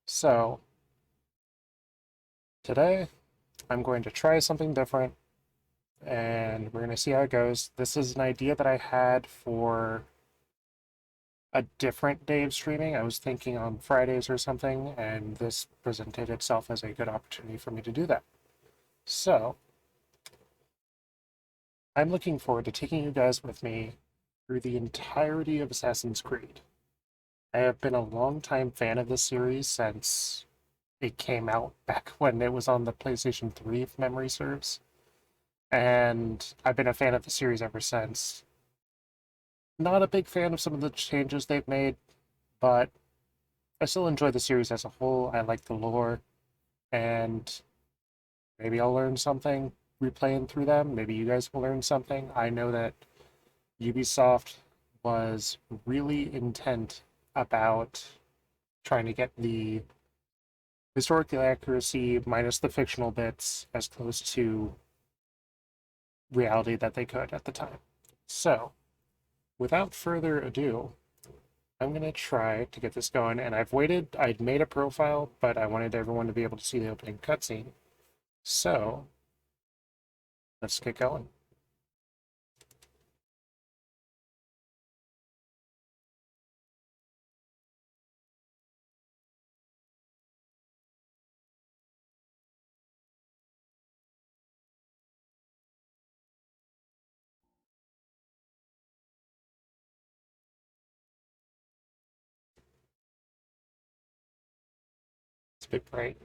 So, today I'm going to try something different and we're going to see how it goes. This is an idea that I had for a different day of streaming. I was thinking on Fridays or something, and this presented itself as a good opportunity for me to do that. So, I'm looking forward to taking you guys with me through the entirety of Assassin's Creed. I have been a long-time fan of this series since it came out back when it was on the PlayStation 3, if memory serves. And I've been a fan of the series ever since. Not a big fan of some of the changes they've made, but I still enjoy the series as a whole. I like the lore, and maybe I'll learn something replaying through them. Maybe you guys will learn something. I know that Ubisoft was really intent about trying to get the historical accuracy minus the fictional bits as close to reality that they could at the time. So, without further ado, I'm going to try to get this going. And I'd made a profile, but I wanted everyone to be able to see the opening cutscene. So, let's get going. It's a bit bright.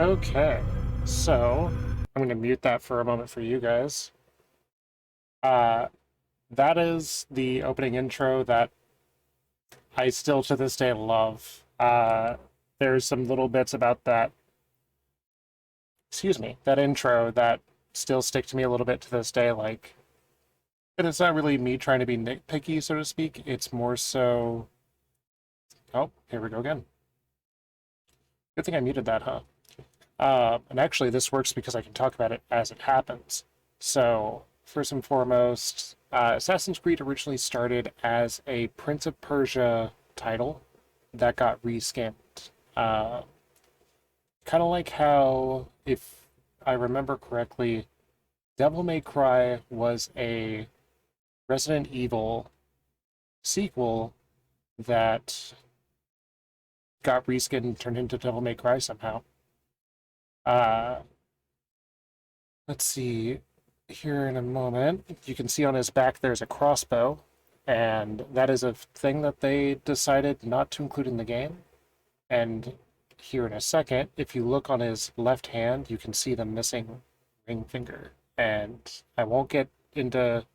Okay, so I'm going to mute that for a moment for you guys. Uh, that is the opening intro that I still to this day love. There's some little bits about that intro that still stick to me a little bit to this day. Like, and it's not really me trying to be nitpicky, so to speak. It's more so. Oh, here we go again. Good thing I muted that, huh? And actually, this works because I can talk about it as it happens. So, first and foremost, Assassin's Creed originally started as a Prince of Persia title that got reskinned. Uh, kind of like how, if I remember correctly, Devil May Cry was a Resident Evil sequel that got reskinned and turned into Devil May Cry somehow. Uh, let's see. Here in a moment, you can see on his back there's a crossbow, and that is a thing that they decided not to include in the game. And here in a second, if you look on his left hand, you can see the missing ring finger. And I won't get into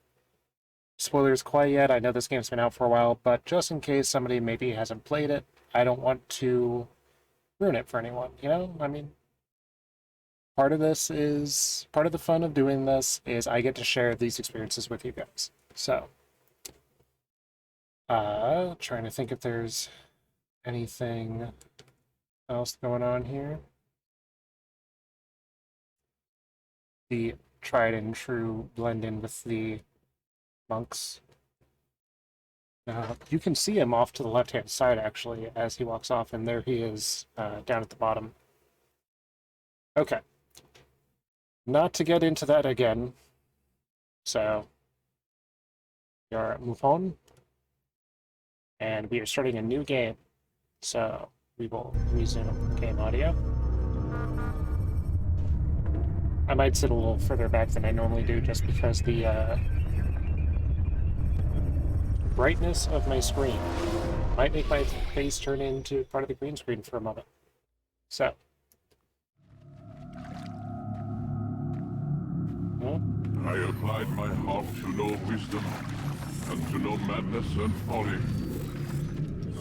spoilers quite yet. I know this game's been out for a while, but just in case somebody maybe hasn't played it, I don't want to ruin it for anyone, you know? I mean, part of the fun of doing this is I get to share these experiences with you guys. So, trying to think if there's anything else going on here. The tried and true blend in with the monks. You can see him off to the left-hand side, actually, as he walks off, and there he is down at the bottom. Okay. Not to get into that again. So, we are move on. And we are starting a new game. So, we will resume game audio. I might sit a little further back than I normally do just because the brightness of my screen might make my face turn into part of the green screen for a moment. So. I applied my heart to know wisdom, and to know madness and folly.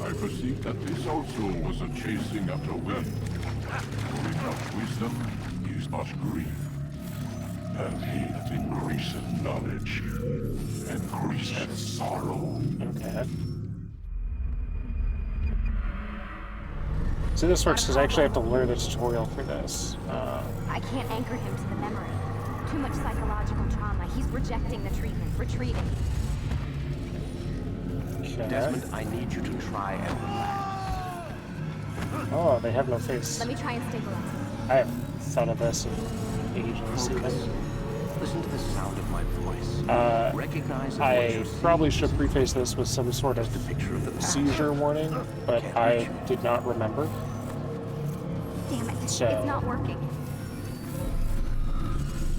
I perceived that this also was a chasing after wind. Without wisdom is but grief. And he that increaseth knowledge increaseth sorrow. Okay. So this works because I actually have to learn the tutorial for this. I can't anchor him to the memory. Too much psychological trauma. He's rejecting the treatment, retreating. Okay. Desmond, I need you to try and relax. Oh, they have no face. Let me try and stabilize him. I haven't thought of this in ages. Focus. Listen to the sound of my voice. Recognize that what I you're seeing probably should is preface this with some sort of just a picture of the past. seizure warning, but I did not remember. Damn it. So- It's not working.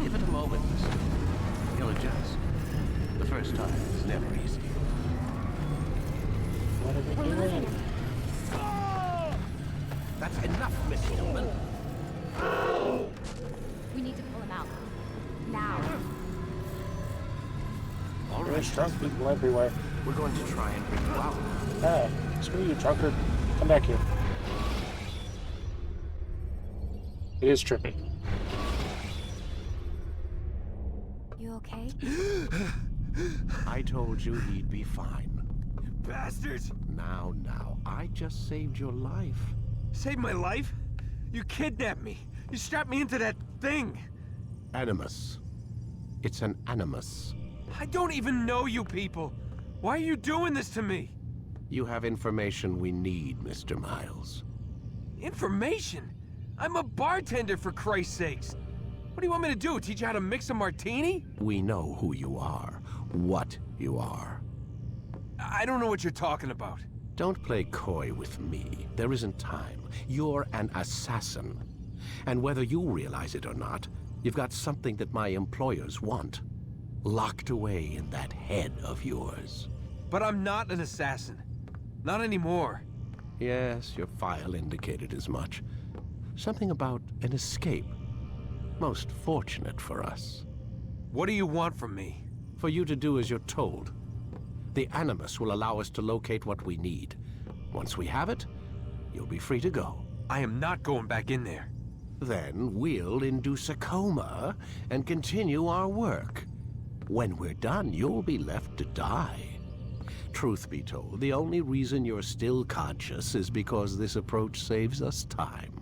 Give it a moment, mister. He'll adjust. The first time is never easy. What are we We're losing doing? him. That's enough, Miss Stillman. We need to pull him out. Now. All right, There's drunk Desmond. people everywhere. We're going to try and bring you out. Ah, screw you, drunkard. Come back here. It is trippy. You okay? I told you he'd be fine. Bastards! Now, I just saved your life. Saved my life? You kidnapped me. You strapped me into that thing. Animus. It's an animus. I don't even know you people. Why are you doing this to me? You have information we need, Mr. Miles. Information? I'm a bartender, for Christ's sakes. What do you want me to do? Teach you how to mix a martini? We know who you are, what you are. I don't know what you're talking about. Don't play coy with me. There isn't time. You're an assassin. And whether you realize it or not, you've got something that my employers want. Locked away in that head of yours. But I'm not an assassin. Not anymore. Yes, your file indicated as much. Something about an escape. Most fortunate for us. What do you want from me? For you to do as you're told. The Animus will allow us to locate what we need. Once we have it, you'll be free to go. I am not going back in there. Then we'll induce a coma and continue our work. When we're done, you'll be left to die. Truth be told, the only reason you're still conscious is because this approach saves us time.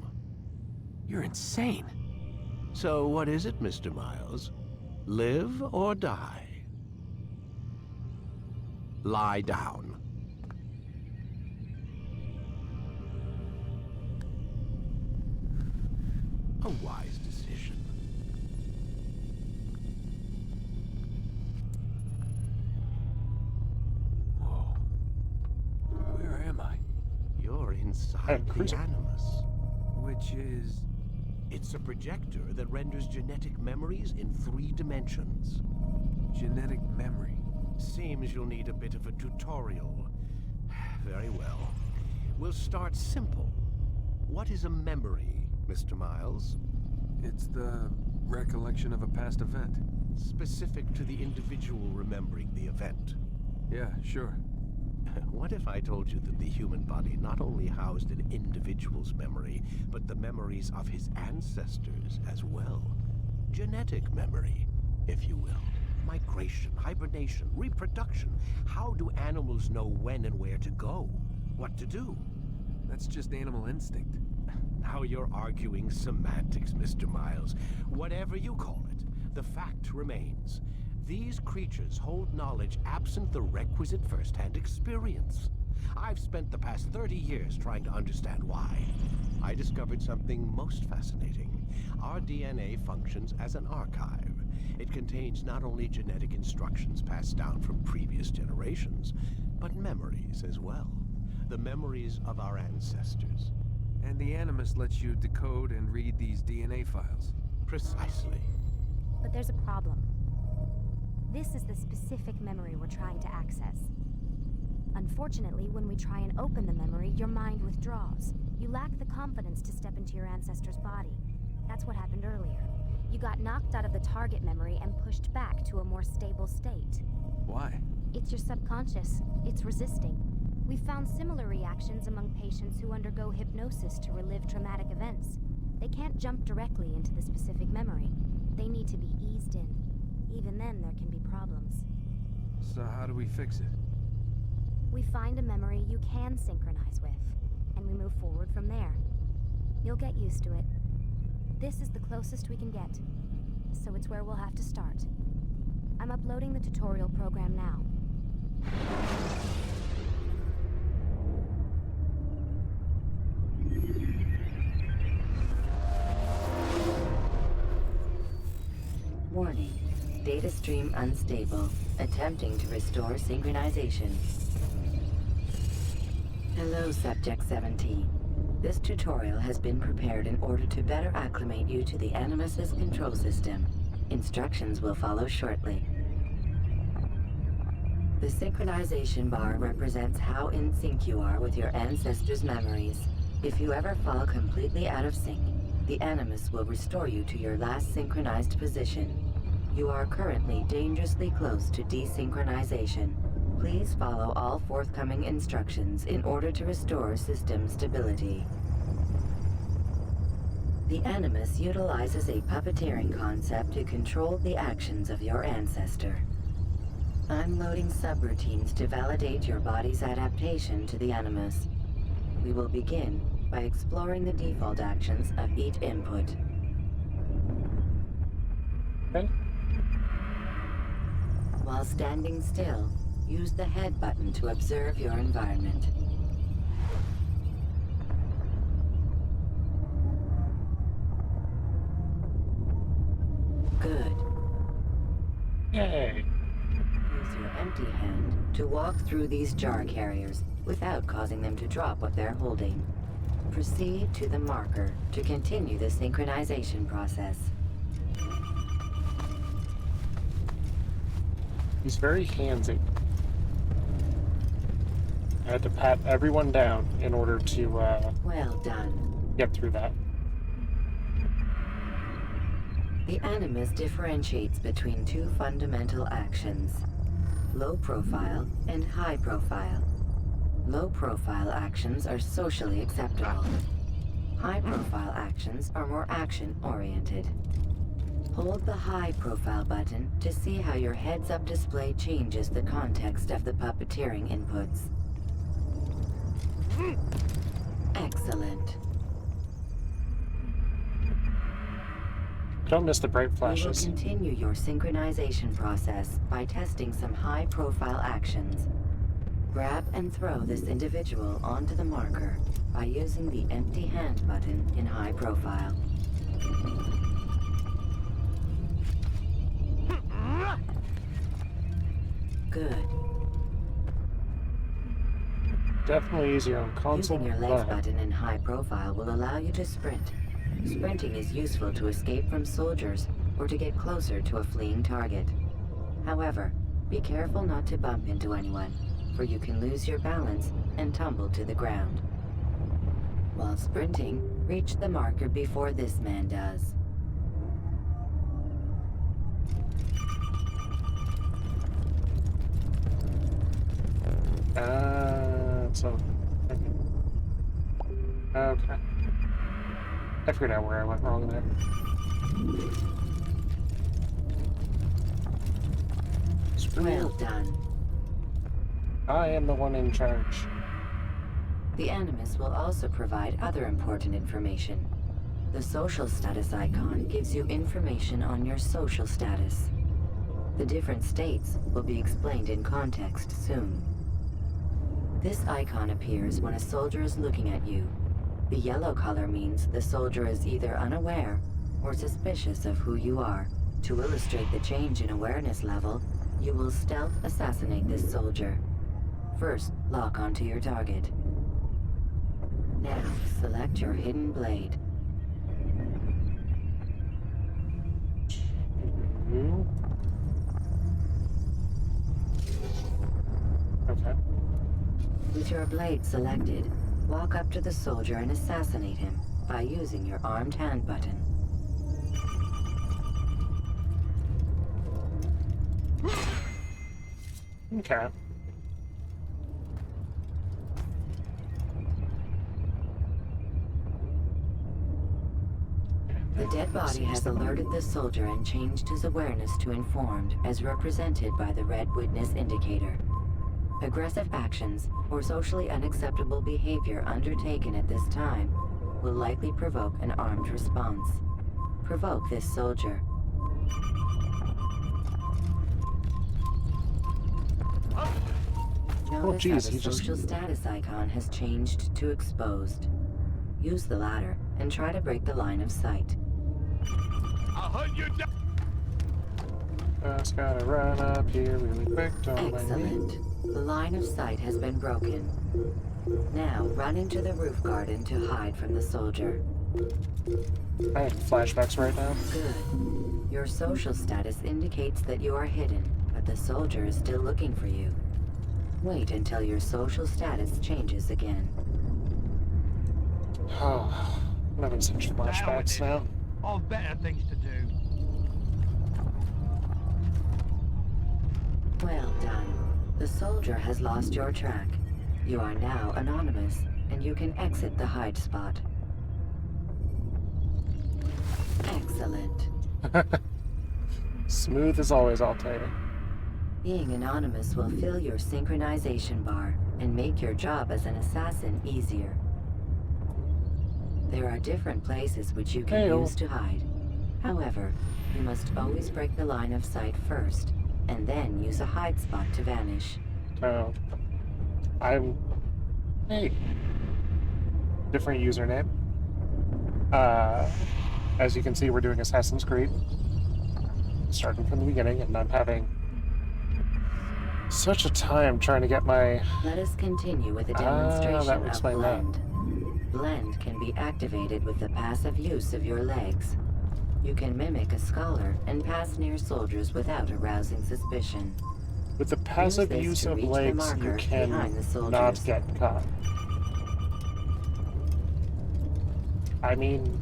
You're insane. So what is it, Mr. Miles? Live or die? Lie down. A wise decision. Whoa. Where am I? You're inside the cruising. Animus. Which is... It's a projector that renders genetic memories in 3 dimensions. genetic memory. Seems you'll need a bit of a tutorial. Very well. We'll start simple. What is a memory, Mr. Miles? It's the recollection of a past event. specific to the individual remembering the event. Yeah, sure. What if I told you that the human body not only housed an individual's memory, but the memories of his ancestors as well? Genetic memory, if you will. Migration, hibernation, reproduction. How do animals know when and where to go? What to do? That's just animal instinct. Now you're arguing semantics, Mr. Miles. Whatever you call it, the fact remains. These creatures hold knowledge absent the requisite first-hand experience. I've spent the past 30 years trying to understand why. I discovered something most fascinating. Our DNA functions as an archive. It contains not only genetic instructions passed down from previous generations, but memories as well. The memories of our ancestors. And the Animus lets you decode and read these DNA files. Precisely. But there's a problem. This is the specific memory we're trying to access. Unfortunately, when we try and open the memory, your mind withdraws. You lack the confidence to step into your ancestor's body. That's what happened earlier. You got knocked out of the target memory and pushed back to a more stable state. Why? It's your subconscious. It's resisting. We've found similar reactions among patients who undergo hypnosis to relive traumatic events. They can't jump directly into the specific memory. They need to be eased in. Even then, there can be problems. So how do we fix it? We find a memory you can synchronize with, and we move forward from there. You'll get used to it. This is the closest we can get, so it's where we'll have to start. I'm uploading the tutorial program now. Warning. Data stream unstable. Attempting to restore synchronization. Hello, Subject 17. This tutorial has been prepared in order to better acclimate you to the Animus's control system. Instructions will follow shortly. The synchronization bar represents how in sync you are with your ancestors' memories. If you ever fall completely out of sync, the Animus will restore you to your last synchronized position. You are currently dangerously close to desynchronization. Please follow all forthcoming instructions in order to restore system stability. The Animus utilizes a puppeteering concept to control the actions of your ancestor. I'm loading subroutines to validate your body's adaptation to the Animus. We will begin by exploring the default actions of each input. Okay. While standing still, use the head button to observe your environment. Good. Yay. Use your empty hand to walk through these jar carriers without causing them to drop what they're holding. Proceed to the marker to continue the synchronization process. He's very handsy. I had to pat everyone down in order to Well done. get through that. The Animus differentiates between two fundamental actions: low profile and high profile. Low profile actions are socially acceptable. High profile actions are more action oriented. Hold the high profile button to see how your heads-up display changes the context of the puppeteering inputs. Excellent. Don't miss the bright We will flashes. continue your synchronization process by testing some high-profile actions. Grab and throw this individual onto the marker by using the empty hand button in high profile. Good. Definitely easier on console. Using your legs but button in high profile will allow you to sprint. Sprinting is useful to escape from soldiers or to get closer to a fleeing target. However, be careful not to bump into anyone, for you can lose your balance and tumble to the ground. While sprinting, reach the marker before this man does. So... Okay. I figured out where I went wrong there. Well done. I am the one in charge. The Animus will also provide other important information. The social status icon gives you information on your social status. The different states will be explained in context soon. This icon appears when a soldier is looking at you. The yellow color means the soldier is either unaware or suspicious of who you are. To illustrate the change in awareness level, you will stealth assassinate this soldier. First, lock onto your target. Now, select your hidden blade. Okay. With your blade selected, walk up to the soldier and assassinate him by using your armed hand button. Okay. The dead body has alerted the soldier and changed his awareness to informed, as represented by the red witness indicator. Aggressive actions or socially unacceptable behavior undertaken at this time will likely provoke an armed response. Provoke this soldier. Notice geez, how the he just... social status icon has changed to exposed. Use the latter and try to break the line of sight. I'll hunt you down. Just gotta run up here really quick, don't mind me. Excellent. The line of sight has been broken. Now run into the roof garden to hide from the soldier. I have flashbacks right now. Good. Your social status indicates that you are hidden, but the soldier is still looking for you. Wait until your social status changes again. Oh, I'm having such flashbacks now. All better things to do. Well done. The soldier has lost your track. You are now anonymous, and you can exit the hide spot. Excellent. Smooth as always, I'll tell you. Being anonymous will fill your synchronization bar and make your job as an assassin easier. There are different places which you can use to hide. However, you must always break the line of sight first, and then use a hide spot to vanish. Oh. Hey. Different username. As you can see, we're doing Assassin's Creed. Starting from the beginning, and I'm having such a time trying to get my... Let us continue with a demonstration that would of explain that. blend. Blend can be activated with the passive use of your legs. You can mimic a scholar and pass near soldiers without arousing suspicion. With the passive this use to of reach the legs, you marker can behind the soldiers. not get caught. I mean,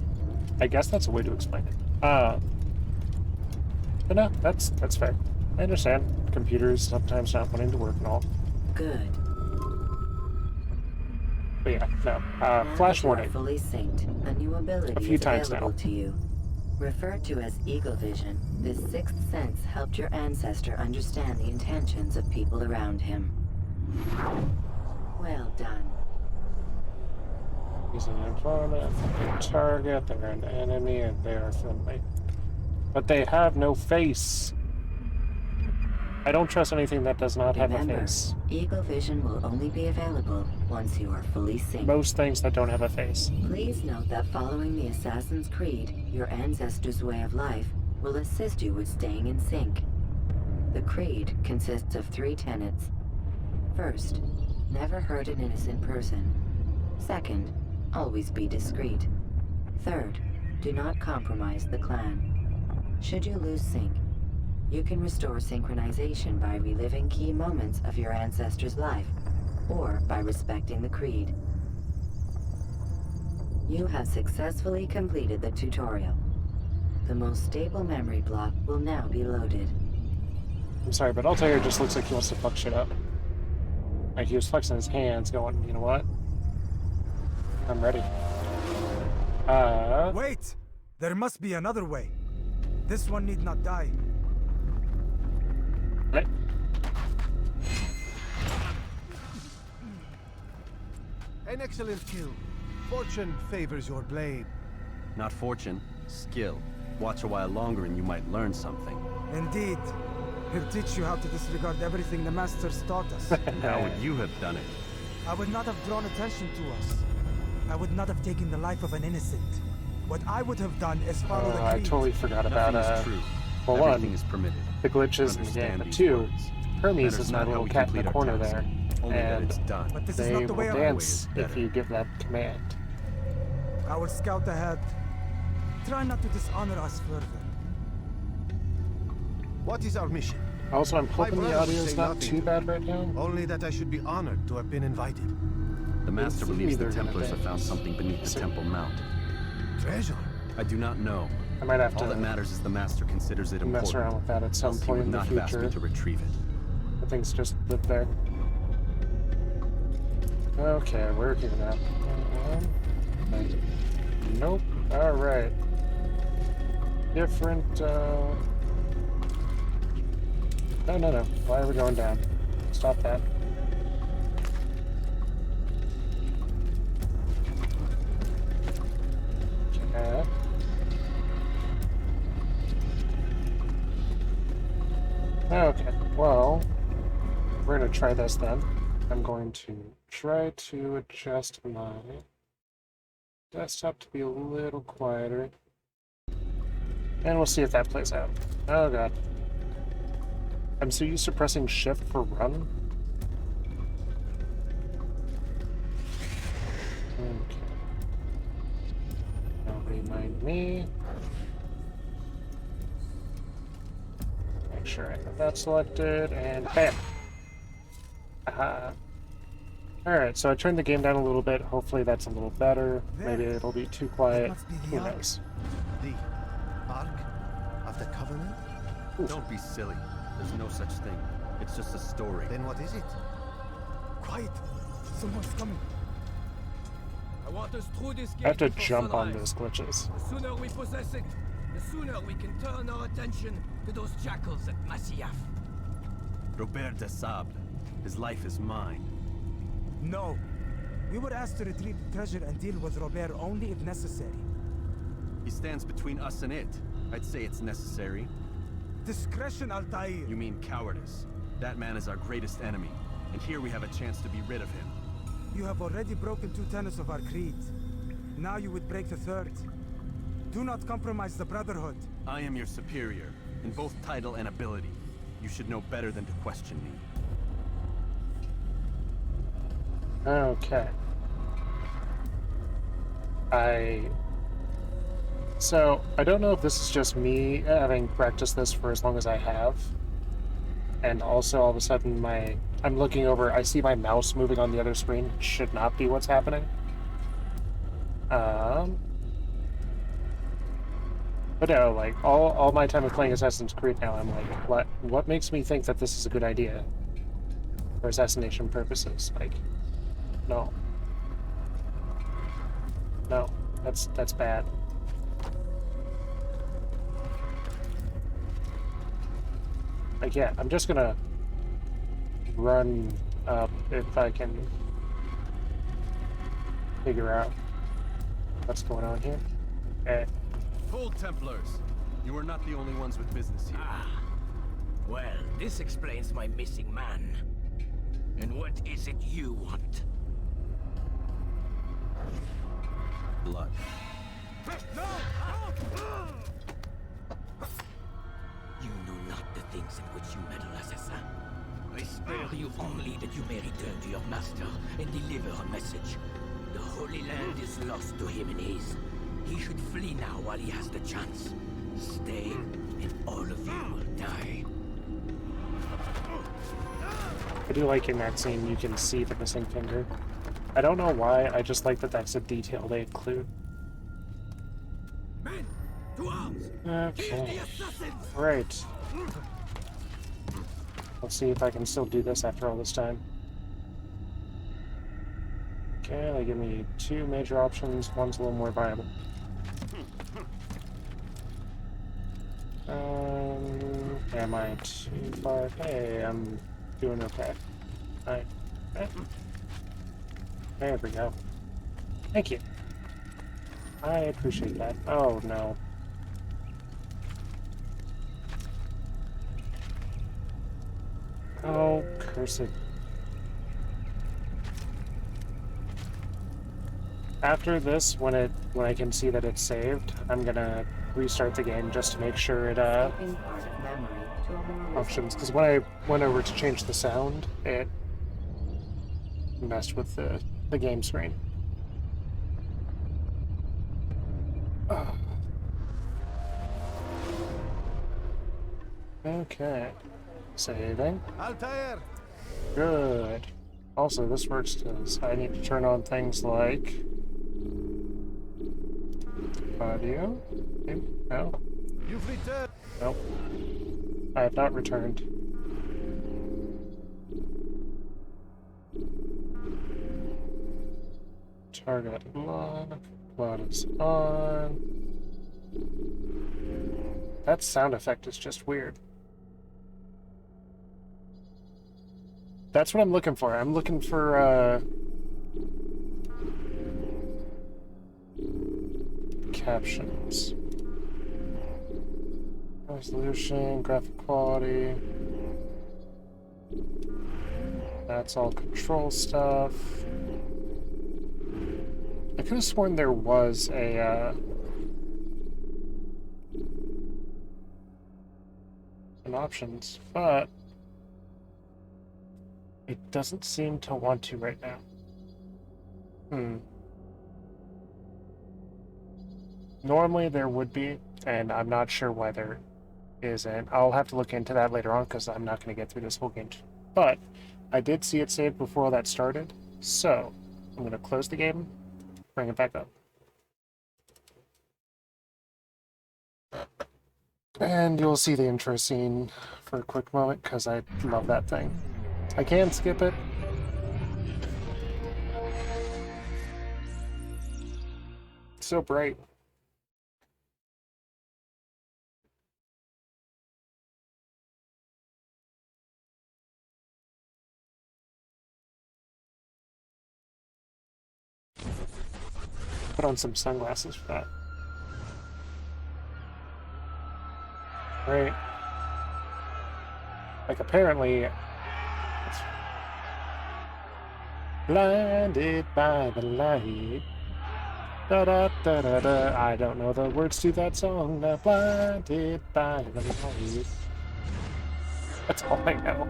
I guess that's a way to explain it. But no, that's fair. I understand. Computers sometimes not wanting to work and all. Good. But yeah, no. Now Flash that you are warning. fully synced, a new ability A few is times available now. to you. Referred to as Eagle Vision, this sixth sense helped your ancestor understand the intentions of people around him. Well done. He's an informant, they're a target, they're an enemy, and they are friendly. But they have no face. I don't trust anything that does not have a Remember, face. Eagle Vision will only be available once you are fully synced. Most things that don't have a face. Please note that following the Assassin's Creed, your ancestors' way of life will assist you with staying in sync. The Creed consists of 3 tenets. First, never hurt an innocent person. Second, always be discreet. Third, do not compromise the clan. Should you lose sync, you can restore synchronization by reliving key moments of your ancestor's life, or by respecting the Creed. You have successfully completed the tutorial. The most stable memory block will now be loaded. I'm sorry, but Altair just looks like he wants to fuck shit up. Like he was flexing his hands, going, you know what? I'm ready. Wait! There must be another way. This one need not die. Right. An excellent kill. Fortune favors your blade. Not fortune, skill. Watch a while longer and you might learn something. Indeed. He'll teach you how to disregard everything the Masters taught us. And how would you have done it? I would not have drawn attention to us. I would not have taken the life of an innocent. What I would have done is follow the I creed. totally forgot about Nothing is true. well, Everything one, is permitted. the glitches in the game, Understand but these two, words. Hermes Matters is not my how little we cat in the complete our corner task, there, only that and it's done. But this is they not the will way around. dance Always if better. you give that command. I will scout ahead. Try not to dishonor us further. What is our mission? Also, I'm hoping the brothers audio's say not nothing too to bad me. right now. Only that I should be honored to have been invited. The Master seem believes the they're gonna Templars have found dance. something beneath So- the Temple Mount. Treasure? I do not know. I might have All that to matters is the Master considers it mess around important. with that at some Else he point would in the not have asked me future. to retrieve it. The things just live there. Okay, we're here now. Right. Nope. Alright. Different, No. Why are we going down? Stop that. Okay. Okay, well, we're gonna try this then. I'm going to try to adjust my desktop to be a little quieter. And we'll see if that plays out. Oh god. I'm so used to pressing shift for run. Okay. Nobody mind me. Make sure I have that selected, and bam! Aha. Alright, so I turned the game down a little bit. Hopefully that's a little better. Maybe it'll be too quiet. must be the Who Ark. knows? The Ark of the Covenant? Don't be silly. There's no such thing. It's just a story. Then what is it? Quiet! Someone's coming. I want us through this gate I have to before jump on sunrise. those glitches. The sooner we possess it, the sooner we can turn our attention to those jackals at Masyaf. Robert de Sable. His life is mine. No. We were asked to retrieve the treasure and deal with Robert only if necessary. He stands between us and it. I'd say it's necessary. Discretion, Altair. You mean cowardice. That man is our greatest enemy, and here we have a chance to be rid of him. You have already broken 2 tenets of our creed. Now you would break the 3rd. Do not compromise the Brotherhood. I am your superior, in both title and ability. You should know better than to question me. Okay. So, I don't know if this is just me having practiced this for as long as I have. And also, all of a sudden, I'm looking over, I see my mouse moving on the other screen. Should not be what's happening. But no, like, all my time of playing Assassin's Creed now, I'm like, what makes me think that this is a good idea? For assassination purposes, like, no. No, that's bad. Like, yeah, I'm just gonna run up if I can figure out what's going on here. Okay. Hold, Templars! You are not the only ones with business here. Well, this explains my missing man. And what is it you want? Blood. You know not the things in which you meddle, assassin. I spare you only that you may return to your master and deliver a message. The Holy Land is lost to him and his. He should flee now while he has the chance. Stay, and all of you will die. I do like in that scene you can see the missing finger. I don't know why, I just like that that's a detail they include. Men, to arms! Okay. Right. Let's see if I can still do this after all this time. Okay, they give me two major options. One's a little more viable. Am I too far? Hey, I'm doing okay. Alright. There we go. Thank you. I appreciate that. Oh, no. Oh, curse it. After this, when I can see that it's saved, I'm gonna restart the game just to make sure it Escaping part of memory to a more functions. Because when I went over to change the sound, it messed with the game screen. Okay. Saving. Altair! Good. Also, this works because I need to turn on things like audio. Maybe? No. You've returned! Nope. I have not returned. Target lock. Load is on. That sound effect is just weird. That's what I'm looking for. I'm looking for, captions. Resolution, graphic quality. That's all control stuff. I could have sworn there was a, an options, but it doesn't seem to want to right now. Normally there would be, and I'm not sure why there isn't. I'll have to look into that later on because I'm not going to get through this whole game. But I did see it saved before all that started, so I'm going to close the game, bring it back up. And you'll see the intro scene for a quick moment because I love that thing. I can skip it. It's so bright. Put on some sunglasses for that. Right. Like apparently blinded by the light. Da da da da da. I don't know the words to that song. Now blinded by the light. That's all I know.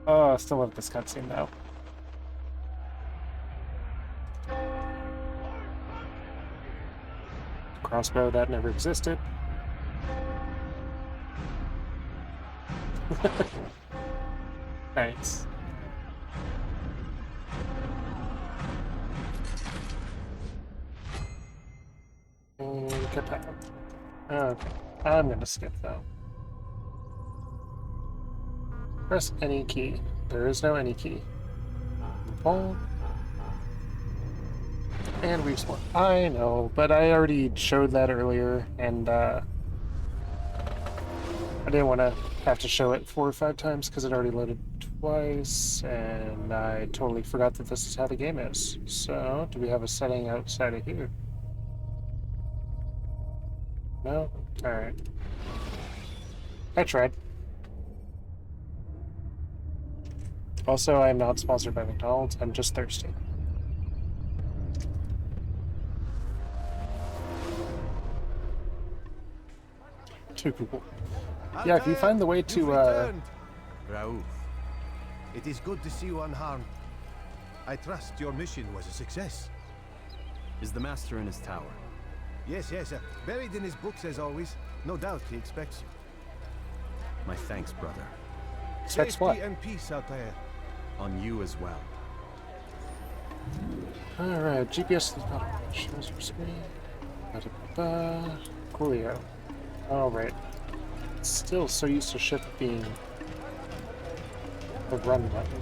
Oh, I still love this cutscene though. Crossbow that never existed. Nice. And get that. Okay, I'm gonna skip though. Press any key. There is no any key. Pull. And respawn. I know, but I already showed that earlier, and I didn't want to have to show it 4 or 5 times because it already loaded twice, and I totally forgot that this is how the game is. So, do we have a setting outside of here? No? Alright. I tried. Also, I am not sponsored by McDonald's, I'm just thirsty. Too cool. Yeah, if you find the way to, Raouf, it is good to see you unharmed. I trust your mission was a success. Is the master in his tower? Yes, buried in his books as always. No doubt he expects you. My thanks, brother. Expects what? Safety and peace, Altair. On you as well. Alright, GPS is about shows your screen. Coolio. Alright. Still so used to shift being the run button.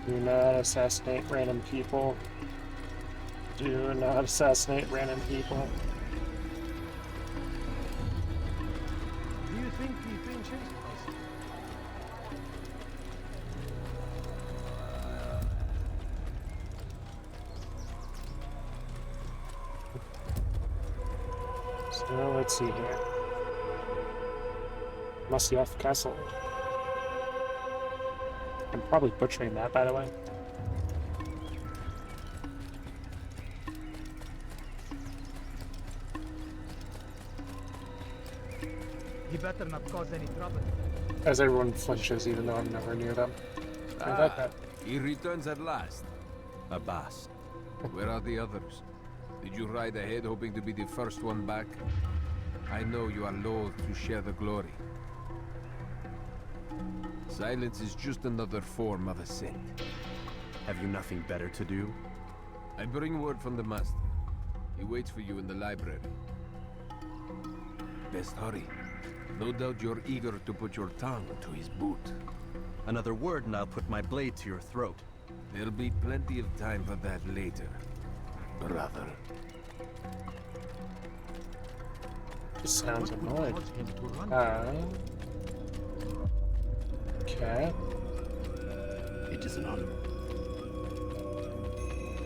Do not assassinate random people. Do not assassinate random people. Do you think we've been chased by something? So let's see here. Masyaf Castle. I'm probably butchering that, by the way. He better not cause any trouble. As everyone flinches, even though I'm nowhere near them. He returns at last. Abbas. Where are the others? Did you ride ahead hoping to be the first one back? I know you are loath to share the glory. Silence is just another form of assent. Have you nothing better to do? I bring word from the master. He waits for you in the library. Best hurry. No doubt you're eager to put your tongue to his boot. Another word and I'll put my blade to your throat. There'll be plenty of time for that later, brother. Just sounds What would annoyed. cause him to run? Okay. It is an honor.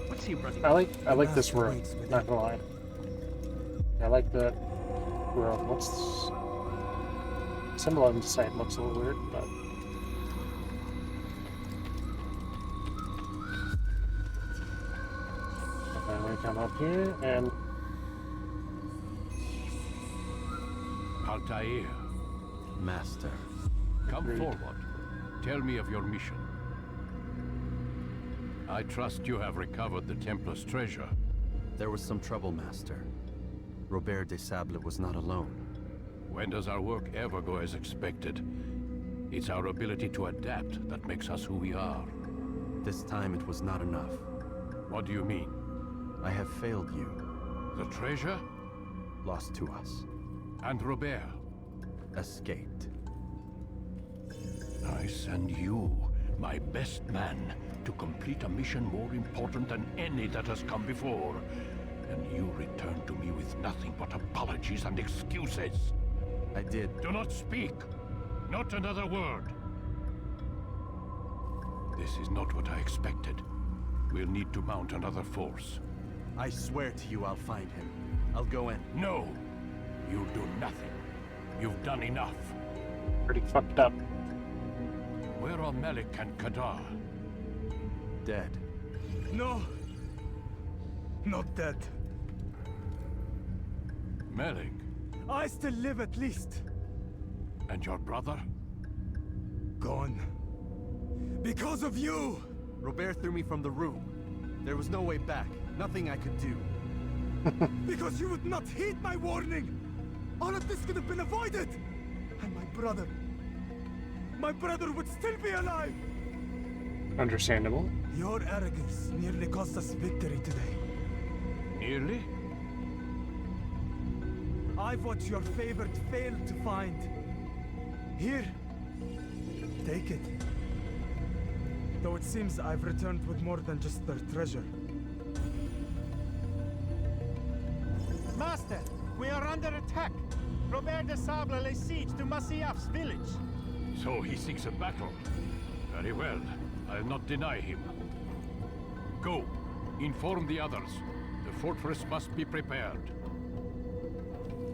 What's he running? I like this room, not gonna lie. I like the room. What's symbol on the site looks a little weird, but and we come up here and Altair, Master. come Agreed. forward. Tell me of your mission. I trust you have recovered the Templar's treasure. There was some trouble, Master. Robert de Sable was not alone. When does our work ever go as expected? It's our ability to adapt that makes us who we are. This time it was not enough. What do you mean? I have failed you. The treasure? Lost to us. And Robert? Escaped. I send you, my best man, to complete a mission more important than any that has come before. And you return to me with nothing but apologies and excuses. I did. Do not speak. Not another word. This is not what I expected. We'll need to mount another force. I swear to you I'll find him. I'll go in. No! You'll do nothing. You've done enough. pretty fucked up. Where are Melik and Kadar? Dead. No. Not dead. Melik? I still live at least. And your brother? Gone. Because of you! Robert threw me from the room. There was no way back. Nothing I could do. Because you would not heed my warning! All of this could have been avoided! And my brother would still be alive! Understandable. Your arrogance nearly cost us victory today. Nearly? I've what your favorite failed to find. Here. Take it. Though it seems I've returned with more than just their treasure. Master, we are under attack. Robert de Sable lays siege to Masyaf's village. So he seeks a battle. Very well. I'll not deny him. Go. Inform the others. The fortress must be prepared.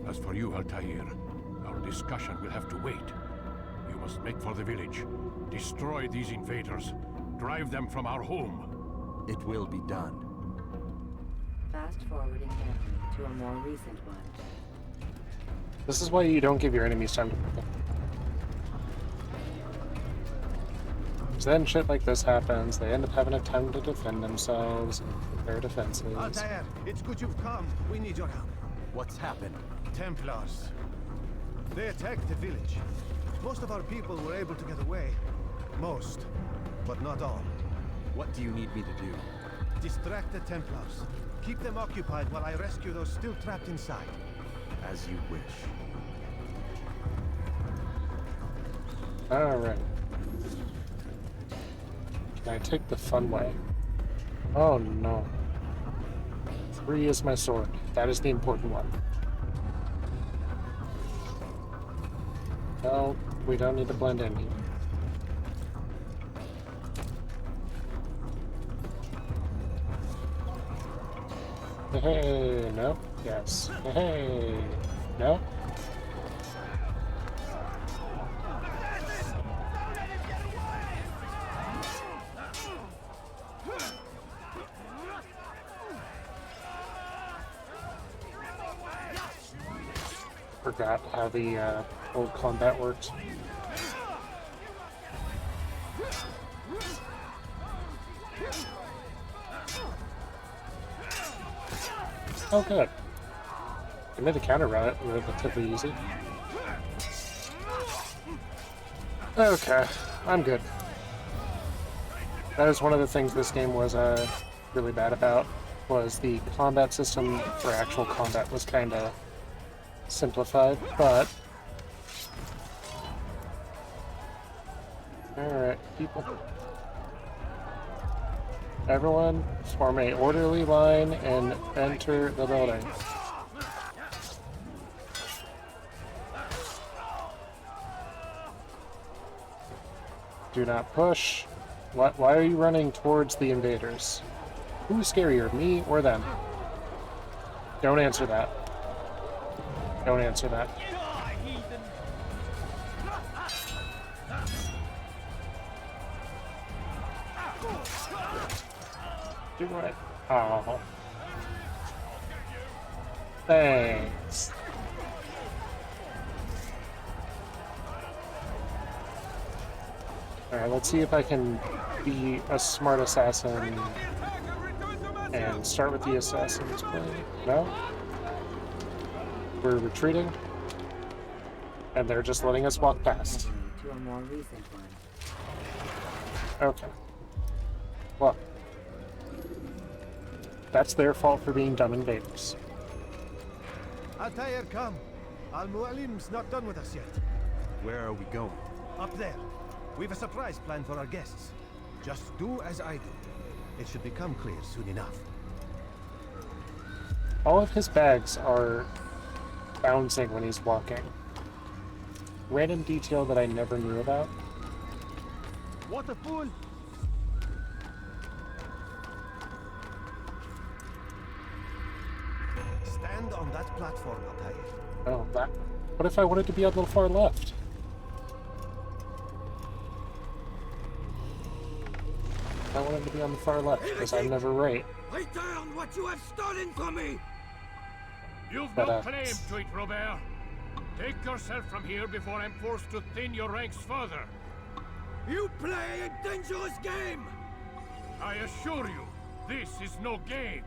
As for you, Altair, our discussion will have to wait. You must make for the village. Destroy these invaders. Drive them from our home. It will be done. Fast forwarding memory to a more recent one. This is why you don't give your enemies time to prepare. Because then shit like this happens, they end up having a time to defend themselves and prepare defenses. Altair, it's good you've come. We need your help. What's happened? Templars. They attacked the village. Most of our people were able to get away. Most, but not all. What do you need me to do? Distract the Templars. Keep them occupied while I rescue those still trapped inside. As you wish. Alright. Can I take the fun way? Oh no. 3 is my sword. That is the important one. No, we don't need to blend in here. Hey, no? Yes. Hey, no? Forgot how the old combat worked. Oh, good. I made the counter relatively easy. Okay, I'm good. That is one of the things this game was really bad about, was the combat system for actual combat was kind of simplified, but... Alright, people. Everyone, form a orderly line and enter the building. Do not push. Why are you running towards the invaders? Who's scarier, me or them? Don't answer that. Don't answer that. Do it. Oh. Thanks. Alright, let's see if I can be a smart assassin and start with the assassin's play. No? We're retreating, and they're just letting us walk past. To a more recent one. Okay. Well, that's their fault for being dumb invaders. Altair, come. Al-Mualim's not done with us yet. Where are we going? Up there. We've a surprise planned for our guests. Just do as I do. It should become clear soon enough. All of his bags are bouncing when he's walking. Random detail that I never knew about. What a fool! Stand on that platform, Altair. Oh, that. What if I wanted to be on the far left? I wanted to be on the far left because I'm never right. Return what you have stolen from me! You've But, no claim to it, Robert. Take yourself from here before I'm forced to thin your ranks further. You play a dangerous game! I assure you, this is no game.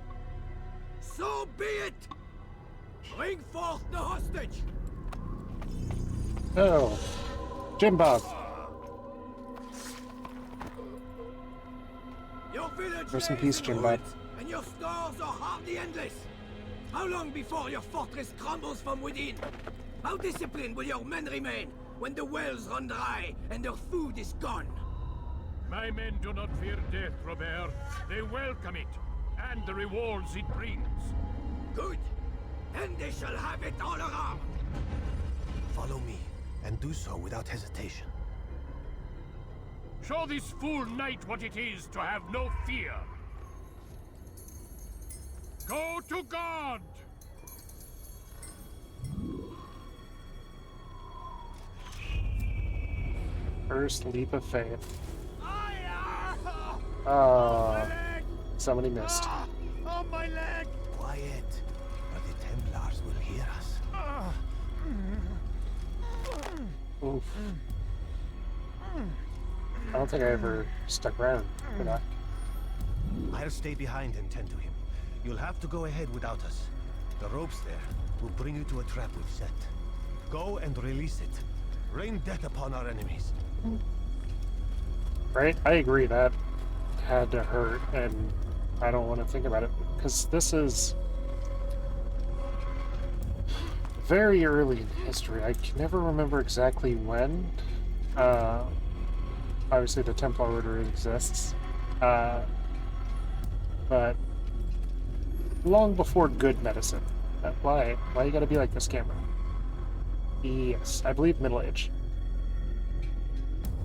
So be it! Bring forth the hostage! Oh, Jim Bob. Your village Rest in lays peace, in Jim Bob. ruins, and your stores are hardly endless. How long before your fortress crumbles from within? How disciplined will your men remain when the wells run dry and their food is gone? My men do not fear death, Robert. They welcome it, and the rewards it brings. Good. Then they shall have it all around. Follow me, and do so without hesitation. Show this fool knight what it is to have no fear. Go to God! First leap of faith. My leg! Somebody missed. Oh, my leg! Quiet, or the Templars will hear us. Oof. I don't think I ever stuck around for that. I'll stay behind and tend to him. You'll have to go ahead without us. The ropes there will bring you to a trap we've set. Go and release it. Rain death upon our enemies. Right? I agree, that had to hurt, and I don't want to think about it, because this is very early in history. I can never remember exactly when. Obviously the Templar Order exists, But long before good medicine. Why? Why you gotta be like this, camera? Yes, I believe middle age.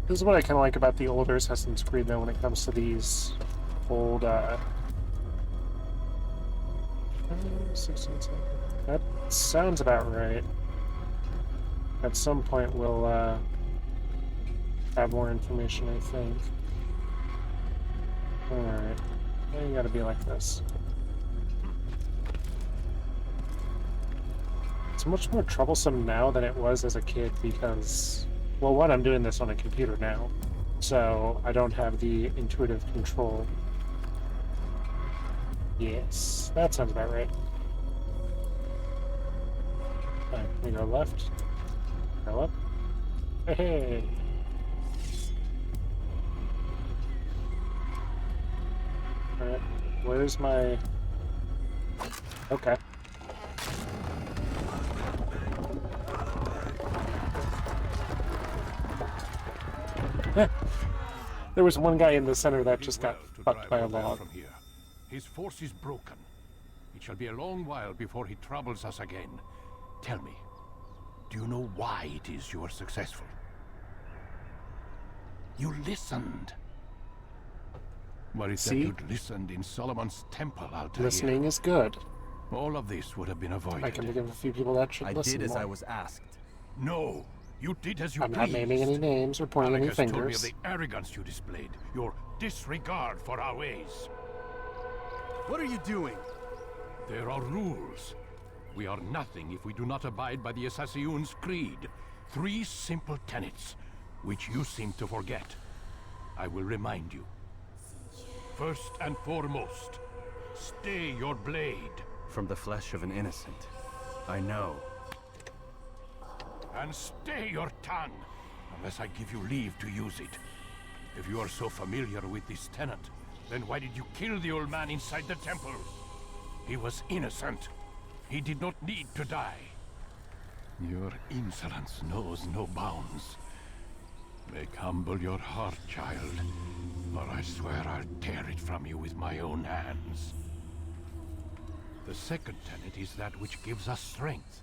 This is what I kind of like about the older Assassin's Creed, though, when it comes to these old, 16, that sounds about right. At some point, we'll, have more information, I think. Alright. Why you gotta be like this? It's much more troublesome now than it was as a kid because, well, one, I'm doing this on a computer now, so I don't have the intuitive control. Yes, that sounds about right. Alright, we go left. Go up. Hey! Alright, where's my... Okay. There was one guy in the center that just got fucked by a log. From here. His force is broken. It shall be a long while before he troubles us again. Tell me, do you know why it is you are successful? You listened. Were it that you'd listened in Solomon's temple, Altair? Listening is good. All of this would have been avoided. I can think of a few people that should listen I did as more. I was asked. No, you did as you I'm pleased. not naming any names or pointing any Alec has told me fingers. of the arrogance you displayed, your disregard for our ways. What are you doing? There are rules. We are nothing if we do not abide by the Assassin's Creed. 3 simple tenets, which you seem to forget. I will remind you. First and foremost, stay your blade. From the flesh of an innocent. I know. And stay your tongue, unless I give you leave to use it. If you are so familiar with this tenet, then why did you kill the old man inside the temple? He was innocent. He did not need to die. Your insolence knows no bounds. Make humble your heart, child, or I swear I'll tear it from you with my own hands. The second tenet is that which gives us strength.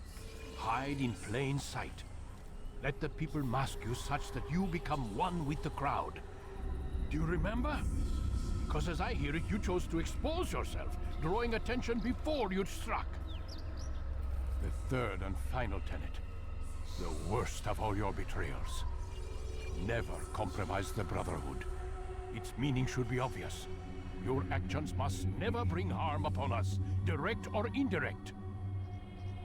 Hide in plain sight. Let the people mask you such that you become one with the crowd. Do you remember? Because as I hear it, you chose to expose yourself, drawing attention before you'd struck. The third and final tenet. The worst of all your betrayals. Never compromise the Brotherhood. Its meaning should be obvious. Your actions must never bring harm upon us, direct or indirect.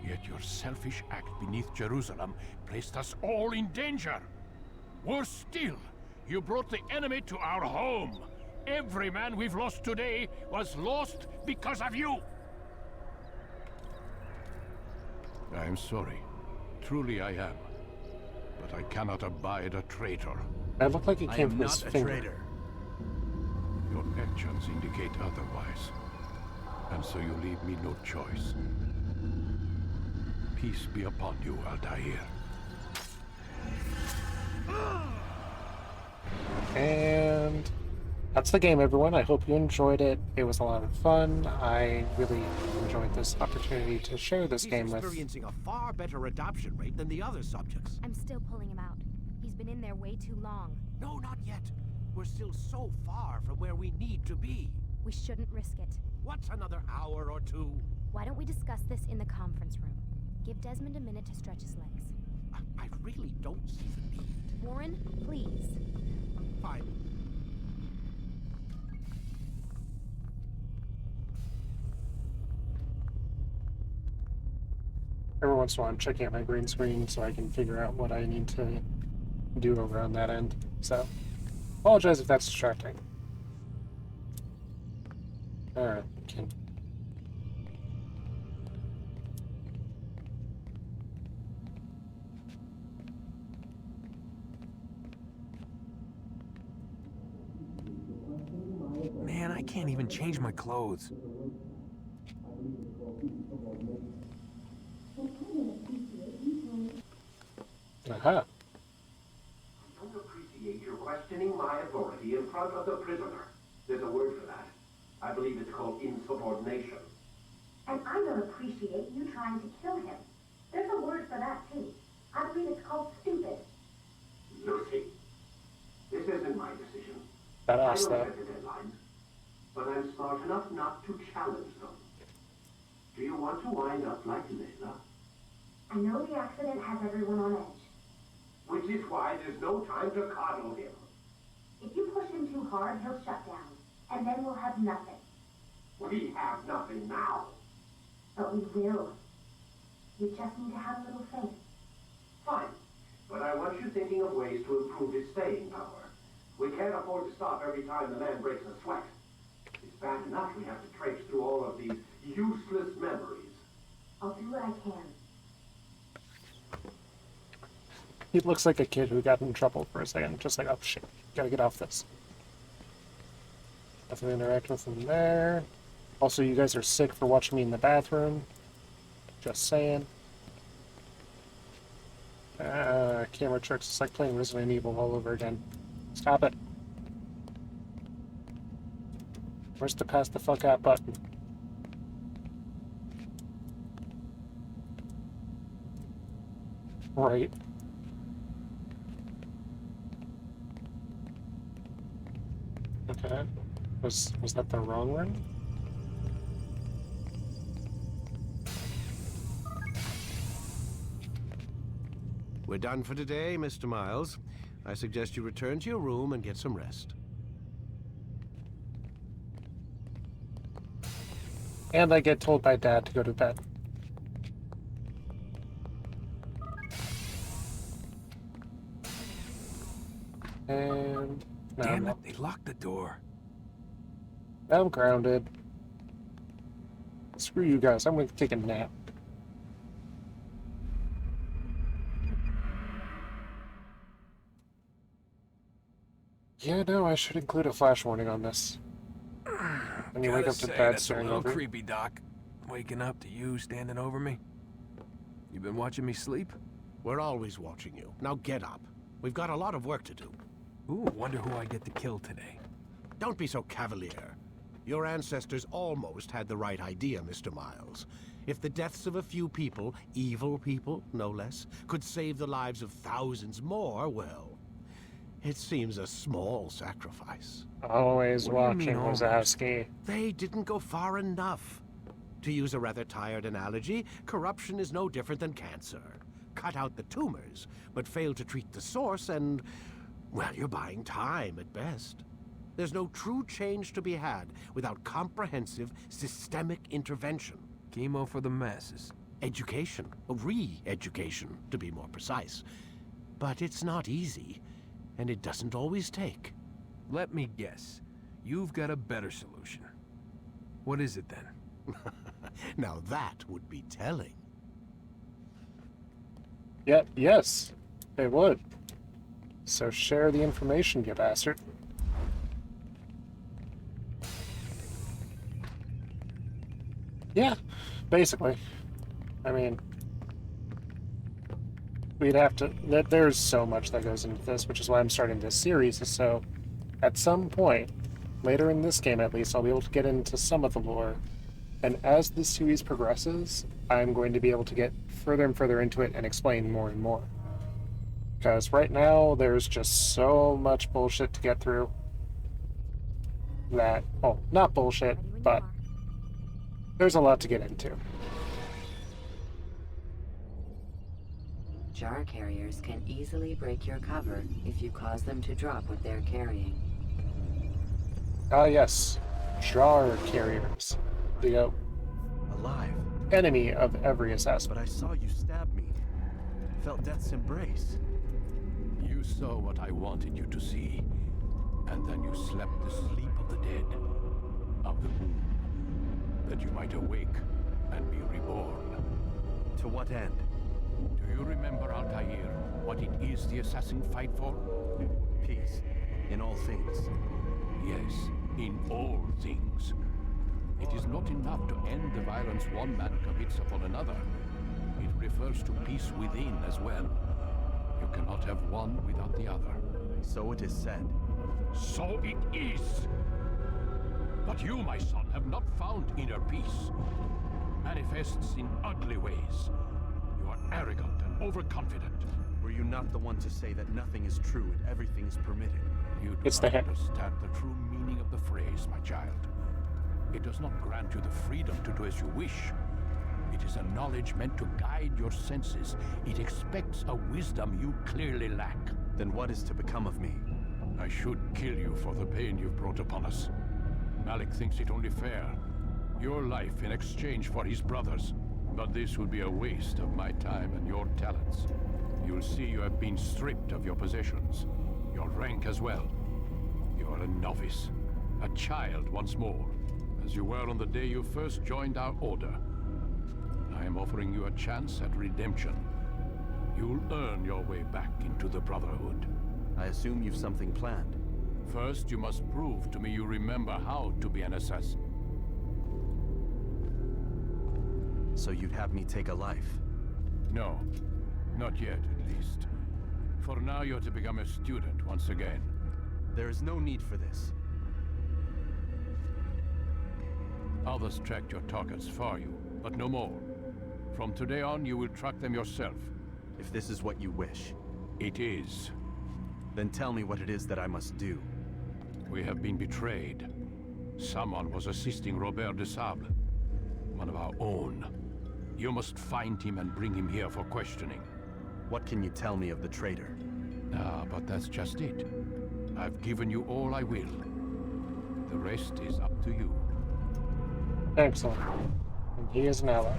Yet your selfish act beneath Jerusalem placed us all in danger. Worse still, you brought the enemy to our home. Every man we've lost today was lost because of you. I am sorry. Truly I am. But I cannot abide a traitor. That looked like it came from his finger. Traitor. Your actions indicate otherwise. And so you leave me no choice. Peace be upon you, Altair. And that's the game, everyone. I hope you enjoyed it. It was a lot of fun. I really enjoyed this opportunity to share this game He's with... experiencing a far better adoption rate than the other subjects. I'm still pulling him out. He's been in there way too long. No, not yet. We're still so far from where we need to be. We shouldn't risk it. What's another hour or 2? Why don't we discuss this in the conference room? Give Desmond a minute to stretch his legs. I really don't see the need. Warren, please. Fine. Every once in a while I'm checking out my green screen so I can figure out what I need to do over on that end. So, apologize if that's distracting. Alright, can... Man, I can't even change my clothes. Aha. I don't appreciate your questioning my authority in front of the prisoner. There's a word for that. I believe it's called insubordination. And I don't appreciate you trying to kill him. There's a word for that, too. I believe it's called stupid. Lucy, this isn't my decision. That I asked don't that. set the deadlines, but I'm smart enough not to challenge them. Do you want to wind up like Layla? I know the accident has everyone on edge. Which is why there's no time to coddle him. If you push him too hard, he'll shut down. And then we'll have nothing. We have nothing now. But we will. You just need to have a little faith. Fine, but I want you thinking of ways to improve his staying power. We can't afford to stop every time the man breaks a sweat. It's bad enough we have to traipse through all of these useless memories. I'll do what I can. He looks like a kid who got in trouble for a second. Just like, oh shit, gotta get off this. Nothing to interact with him there. Also, you guys are sick for watching me in the bathroom. Just saying. Camera tricks. It's like playing Resident Evil all over again. Stop it. Where's the pass the fuck out button? Right. Okay. Was that the wrong room? We're done for today, Mr. Miles. I suggest you return to your room and get some rest. And I get told by Dad to go to bed. And... now Damn it, they locked the door. I'm grounded. Screw you guys, I'm going to take a nap. Yeah, no, I should include a flash warning on this. When you wake up to Dad that's a staring little over. creepy, Doc. Waking up to you standing over me. You been watching me sleep? We're always watching you. Now get up. We've got a lot of work to do. Ooh, wonder who I get to kill today. Don't be so cavalier. Your ancestors almost had the right idea, Mr. Miles. If the deaths of a few people, evil people, no less, could save the lives of thousands more, well, it seems a small sacrifice. Always watching, almost? Wazowski. They didn't go far enough. To use a rather tired analogy, corruption is no different than cancer. Cut out the tumors, but fail to treat the source and, well, you're buying time at best. There's no true change to be had without comprehensive, systemic intervention. Chemo for the masses. Education, re-education, to be more precise. But it's not easy, and it doesn't always take. Let me guess. You've got a better solution. What is it then? Now that would be telling. Yeah, yes, they would. So share the information, you bastard. Yeah, basically. I mean, we'd have to... There's so much that goes into this, which is why I'm starting this series, so at some point, later in this game at least, I'll be able to get into some of the lore. And as this series progresses, I'm going to be able to get further and further into it and explain more and more. Because right now, there's just so much bullshit to get through that... Oh, not bullshit, but there's a lot to get into. Jar carriers can easily break your cover if you cause them to drop what they're carrying. Ah, yes. Jar carriers. The alive enemy of every assassin. But I saw you stab me. Felt death's embrace. You saw what I wanted you to see, and then you slept the sleep of the dead, of the womb, that you might awake and be reborn. To what end? Do you remember, Altair, what it is the assassin fight for? Peace. In all things. Yes, in all things. It is not enough to end the violence one man commits upon another. It refers to peace within as well. You cannot have one without the other. So it is said. So it is! But you, my son, have not found inner peace. Manifests in ugly ways. You are arrogant and overconfident. Were you not the one to say that nothing is true and everything is permitted? You do It's not the head. understand the true meaning of the phrase, my child. It does not grant you the freedom to do as you wish. It is a knowledge meant to guide your senses. It expects a wisdom you clearly lack. Then what is to become of me? I should kill you for the pain you've brought upon us. Malik thinks it only fair. Your life in exchange for his brother's. But this would be a waste of my time and your talents. You'll see you have been stripped of your possessions. Your rank as well. You are a novice. A child once more. As you were on the day you first joined our order. I am offering you a chance at redemption. You'll earn your way back into the Brotherhood. I assume you've something planned. First, you must prove to me you remember how to be an assassin. So you'd have me take a life? No. Not yet, at least. For now, you're to become a student once again. There is no need for this. Others tracked your targets for you, but no more. From today on, you will track them yourself. If this is what you wish. It is. Then tell me what it is that I must do. We have been betrayed. Someone was assisting Robert de Sable, one of our own. You must find him and bring him here for questioning. What can you tell me of the traitor? Ah, but that's just it. I've given you all I will. The rest is up to you. Excellent. And he is an ally.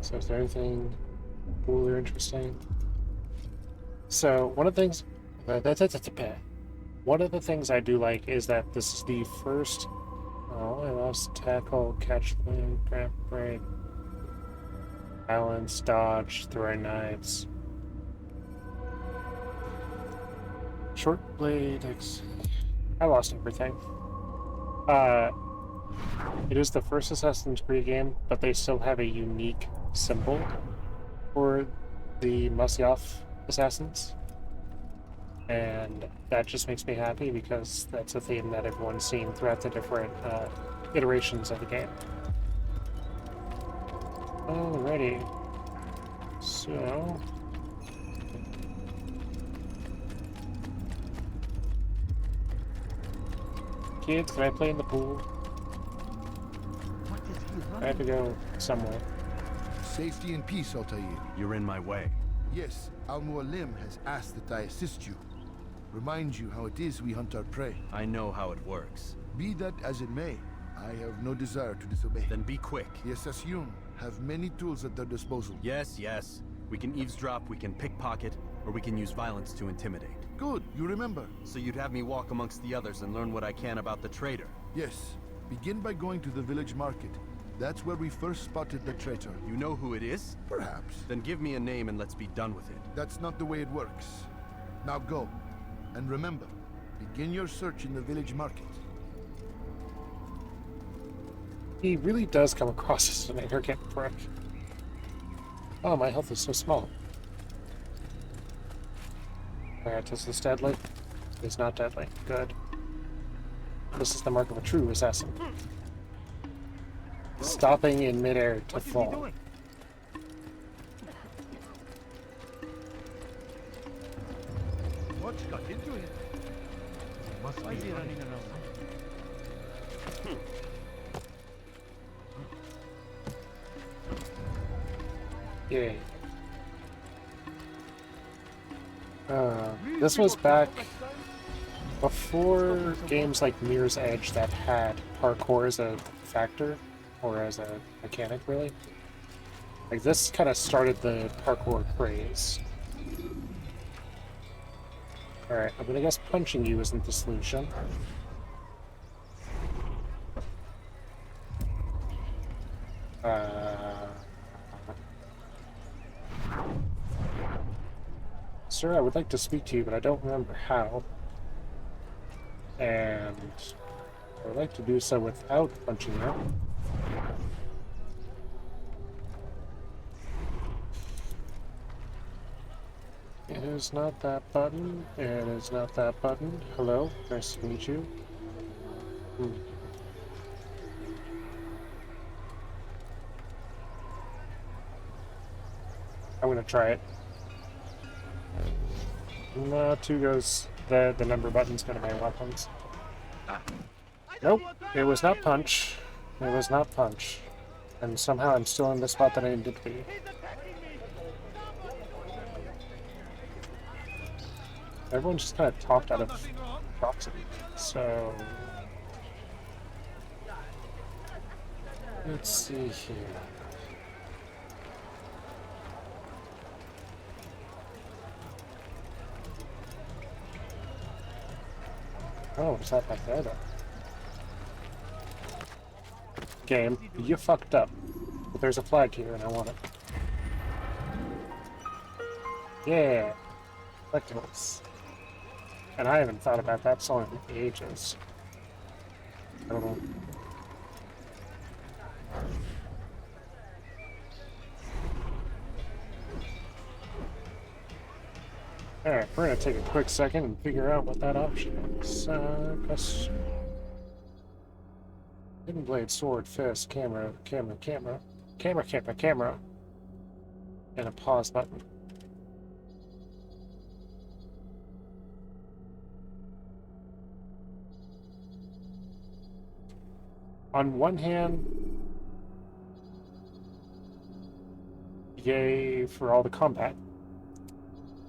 So is there anything cool or interesting? So one of the things I do like is that this is the first. Oh, I lost tackle, catch, win, grab, break, balance, dodge, throwing knives, short blade. I lost everything. It is the first Assassin's Creed game, but they still have a unique symbol for the Masyaf assassins. And that just makes me happy because that's a theme that everyone's seen throughout the different iterations of the game. Alrighty. So... Kids, can I play in the pool? I have to go somewhere. Safety and peace, Altair. You're in my way. Yes, Al-Mualim has asked that I assist you. Remind you how it is we hunt our prey. I know how it works. Be that as it may, I have no desire to disobey. Then be quick. The Assassin have many tools at their disposal. Yes, yes. We can eavesdrop, we can pickpocket, or we can use violence to intimidate. Good, you remember. So you'd have me walk amongst the others and learn what I can about the traitor? Yes. Begin by going to the village market. That's where we first spotted the traitor. You know who it is? Perhaps. Then give me a name and let's be done with it. That's not the way it works. Now go. And remember, begin your search in the village market. He really does come across as an arrogant prick. Oh, my health is so small. Alright, is this deadly? It's not deadly. Good. This is the mark of a true assassin. Stopping in midair to fall. What got into it? Must be running around. Yay. This was back before games like Mirror's Edge that had parkour as a factor, or as a mechanic, really. Like, this kind of started the parkour craze. Alright, I'm gonna guess punching you isn't the solution. Sir, I would like to speak to you, but I don't remember how. And I would like to do so without punching you. It is not that button. It is not that button. Hello, nice to meet you. I'm gonna try it. No, 2 goes the number button's gonna be weapons. Nope, it was not punch. It was not punch. And somehow I'm still in the spot that I needed to be. Everyone just kind of talked out of proximity. So let's see here. Oh, is that back there, though? Game, you fucked up. But there's a flag here, and I want it. Yeah! Collectibles. And I haven't thought about that song in ages. I don't know. Alright, we're gonna take a quick second and figure out what that option is. Press hidden blade, sword, fist, camera, and a pause button. On one hand, yay for all the combat.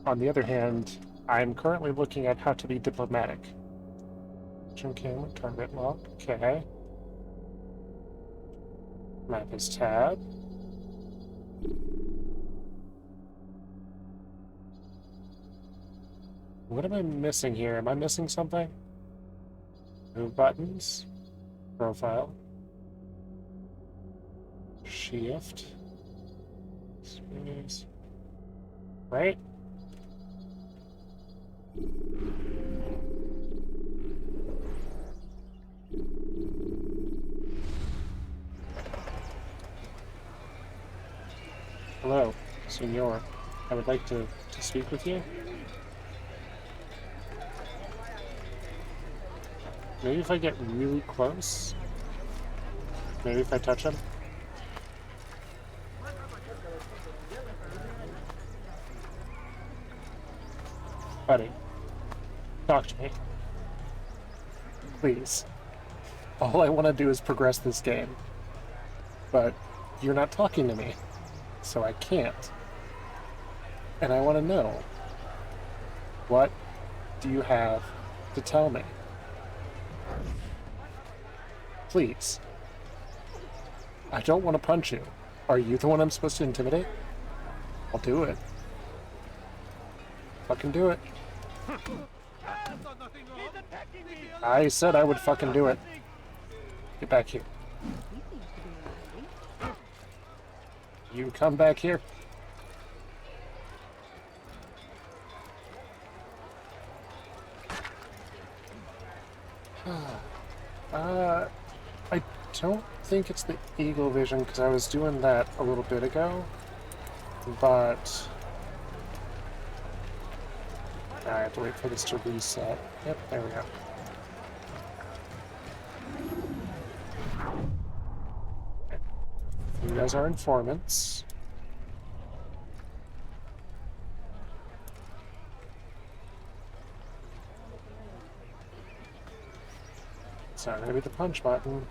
On the other hand, I'm currently looking at how to be diplomatic. Action camera, target lock, okay. Map is tab. What am I missing here? Am I missing something? Move buttons. Profile. Shift. Space. Right? Hello, Senor. I would like to speak with you. Maybe if I get really close. Maybe if I touch him. Buddy, talk to me. Please. All I want to do is progress this game. But you're not talking to me, so I can't. And I want to know, what do you have to tell me? Please. I don't want to punch you. Are you the one I'm supposed to intimidate? I'll do it. Fucking do it. I said I would fucking do it. Get back here. You come back here. I don't think it's the eagle vision because I was doing that a little bit ago, but I have to wait for this to reset. Yep, there we go. Okay. You guys are informants. It's not going to be the punch button.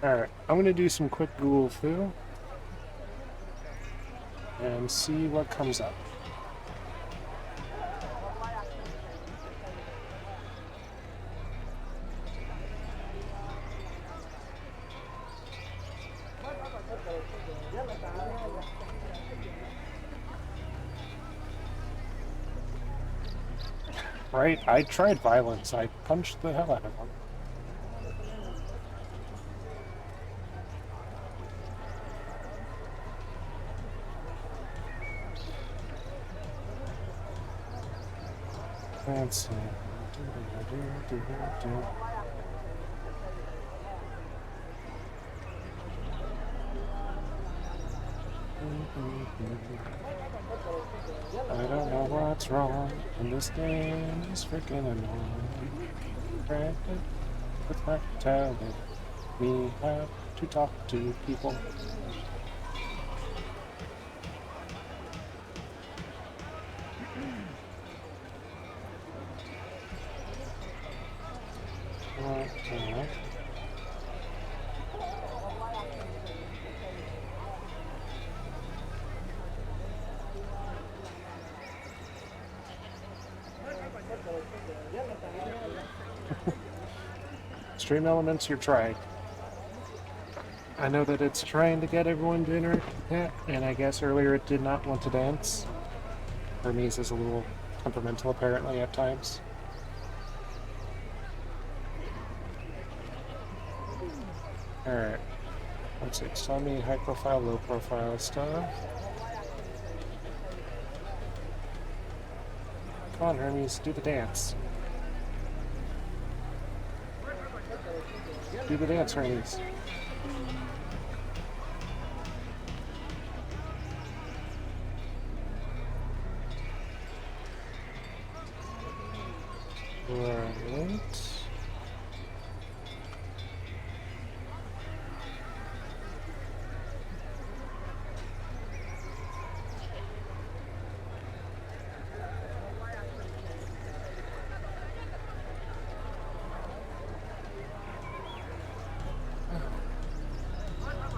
Alright, I'm going to do some quick Google foo and see what comes up. Right, I tried violence. I punched the hell out of one. Let's see. I don't know what's wrong, and this game is freaking annoying. It's not telling me how to talk to people. Stream elements, you're trying. I know that it's trying to get everyone to interact with that, and I guess earlier it did not want to dance. Hermes is a little temperamental apparently at times. Alright. Let's see, it's telling me high profile, low profile stuff. Come on, Hermes, do the dance. Do the dance, Hermes. Right.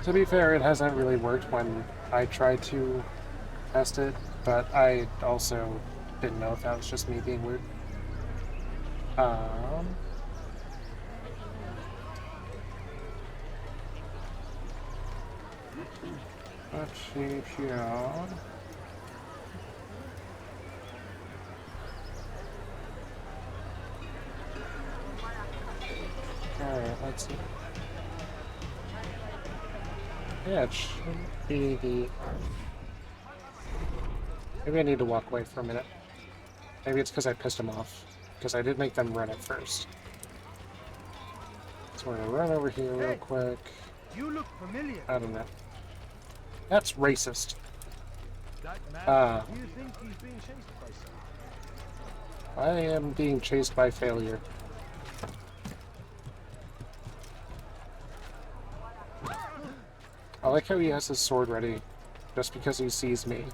To be fair, it hasn't really worked when I tried to test it, but I also didn't know if that was just me being weird. Let's see here. Alright, let's see. Yeah, it should be the... Maybe I need to walk away for a minute. Maybe it's because I pissed him off. Because I did make them run it first. So we're gonna run over here real quick. You look familiar. I don't know. That's racist. That man, do you think he's being chased by someone? I am being chased by failure. I like how he has his sword ready, just because he sees me.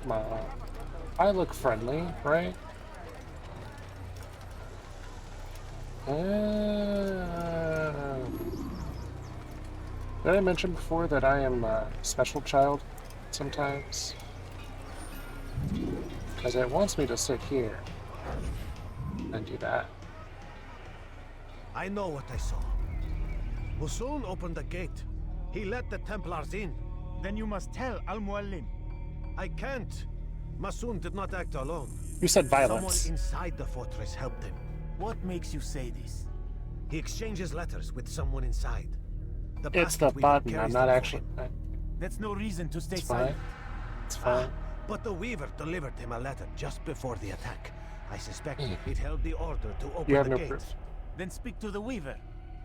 Come on. I look friendly, right? Did I mention before that I am a special child sometimes? Because it wants me to sit here and do that. I know what I saw. Musun opened the gate. He let the Templars in. Then you must tell Al-Muallim. I can't. Masun did not act alone. You said violence. Someone inside the fortress helped him. What makes you say this? He exchanges letters with someone inside. It's the button, I'm not actually... That's no reason to stay It's silent. fine. It's fine. But the Weaver delivered him a letter just before the attack. I suspect it held the order to open You have the no gate. proof. Then speak to the Weaver.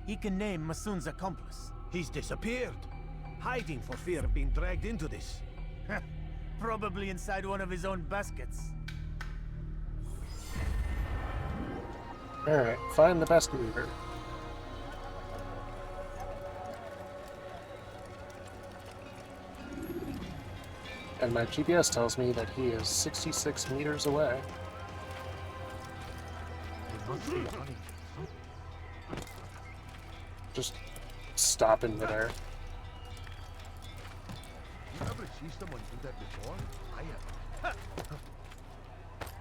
He can name Masun's accomplice. He's disappeared. Hiding for fear of being dragged into this. Probably inside one of his own baskets. Alright, find the best Weaver. And my GPS tells me that he is 66 meters away. Just stop in midair. You ever see someone do that before? I have.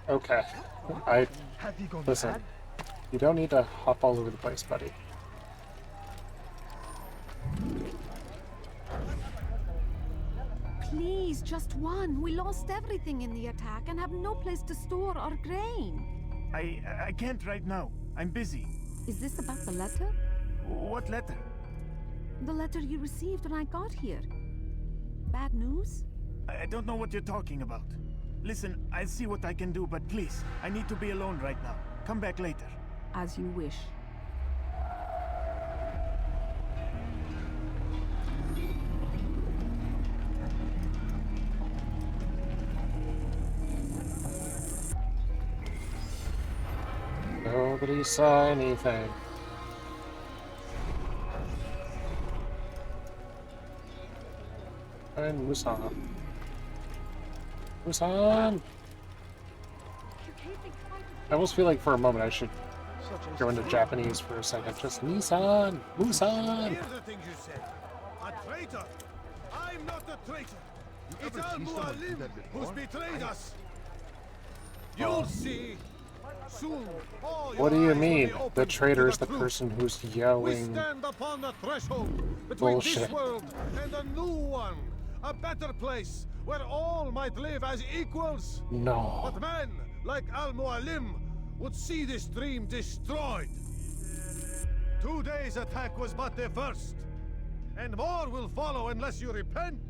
Okay. Have you gone Listen. mad? You don't need to hop all over the place, buddy. Please, just one. We lost everything in the attack and have no place to store our grain. I can't right now. I'm busy. Is this about the letter? What letter? The letter you received when I got here. Bad news? I don't know what you're talking about. Listen, I'll see what I can do, but please, I need to be alone right now. Come back later. As you wish. Nobody saw anything. And Musan. Musan! I almost feel like for a moment I should go into Japanese for a second. Just Nissan! Musan! Hear the things you said. A traitor! I'm not a traitor! It's Al-Mualim who's betrayed us! You'll see! Soon, all What do your you eyes will mean? be opened The traitor to is the truth. person who's We yelling. stand upon the threshold between Bullshit. this world and a new one. A better place where all might live as equals. No. But men like Al-Mualim would see this dream destroyed. Today's attack was but the first. And more will follow unless you repent.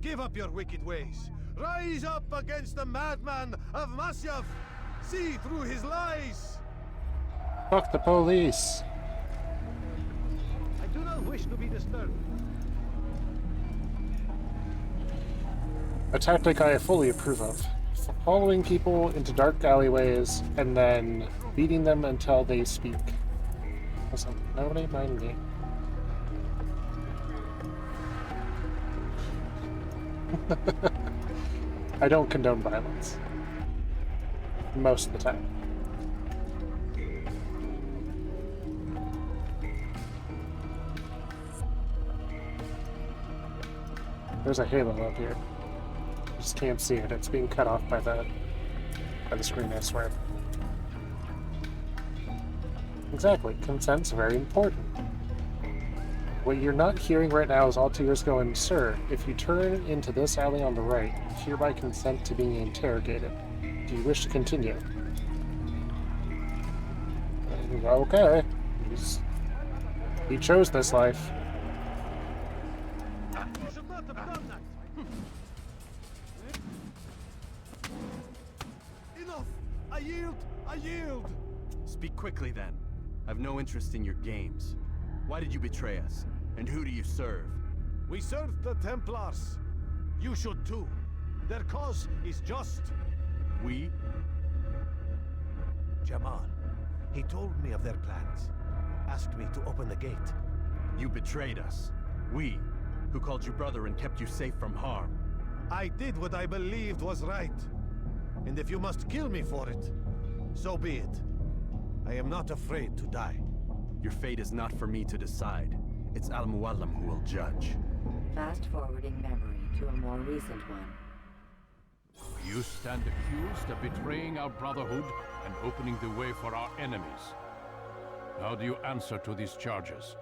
Give up your wicked ways. Rise up against the madman of Masyaf. See through his lies. Fuck the police. I do not wish to be disturbed. A tactic I fully approve of. Following people into dark alleyways and then beating them until they speak. Listen, nobody mind me. I don't condone violence. Most of the time. There's a halo up here. Just can't see it. It's being cut off by the screen, I swear. Exactly. Consent's very important. What you're not hearing right now is Altair's going, "Sir, if you turn into this alley on the right, you hereby consent to being interrogated. Do you wish to continue?" Okay. He chose this life. You should not have done that. Enough! I yield! I yield! Speak quickly then. I've no interest in your games. Why did you betray us? And who do you serve? We serve the Templars. You should too. Their cause is just. We? Jamal. He told me of their plans. Asked me to open the gate. You betrayed us. We, who called you brother and kept you safe from harm. I did what I believed was right. And if you must kill me for it, so be it. I am not afraid to die. Your fate is not for me to decide. It's Al-Mualim who will judge. Fast-forwarding memory to a more recent one. You stand accused of betraying our brotherhood and opening the way for our enemies. How do you answer to these charges?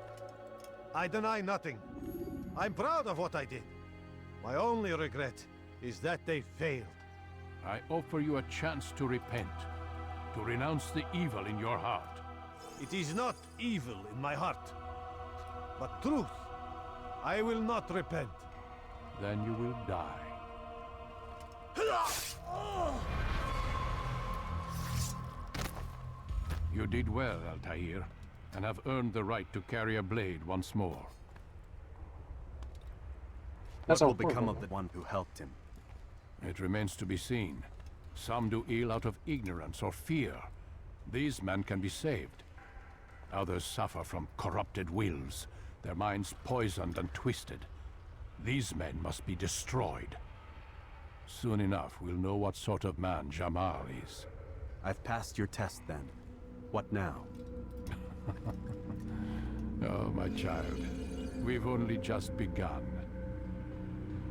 I deny nothing. I'm proud of what I did. My only regret is that they failed. I offer you a chance to repent, to renounce the evil in your heart. It is not evil in my heart, but truth. I will not repent. Then you will die. You did well, Altair, and have earned the right to carry a blade once more. What will become of the one who helped him? It remains to be seen. Some do ill out of ignorance or fear. These men can be saved. Others suffer from corrupted wills, their minds poisoned and twisted. These men must be destroyed. Soon enough, we'll know what sort of man Jamal is. I've passed your test then. What now? Oh, my child. We've only just begun.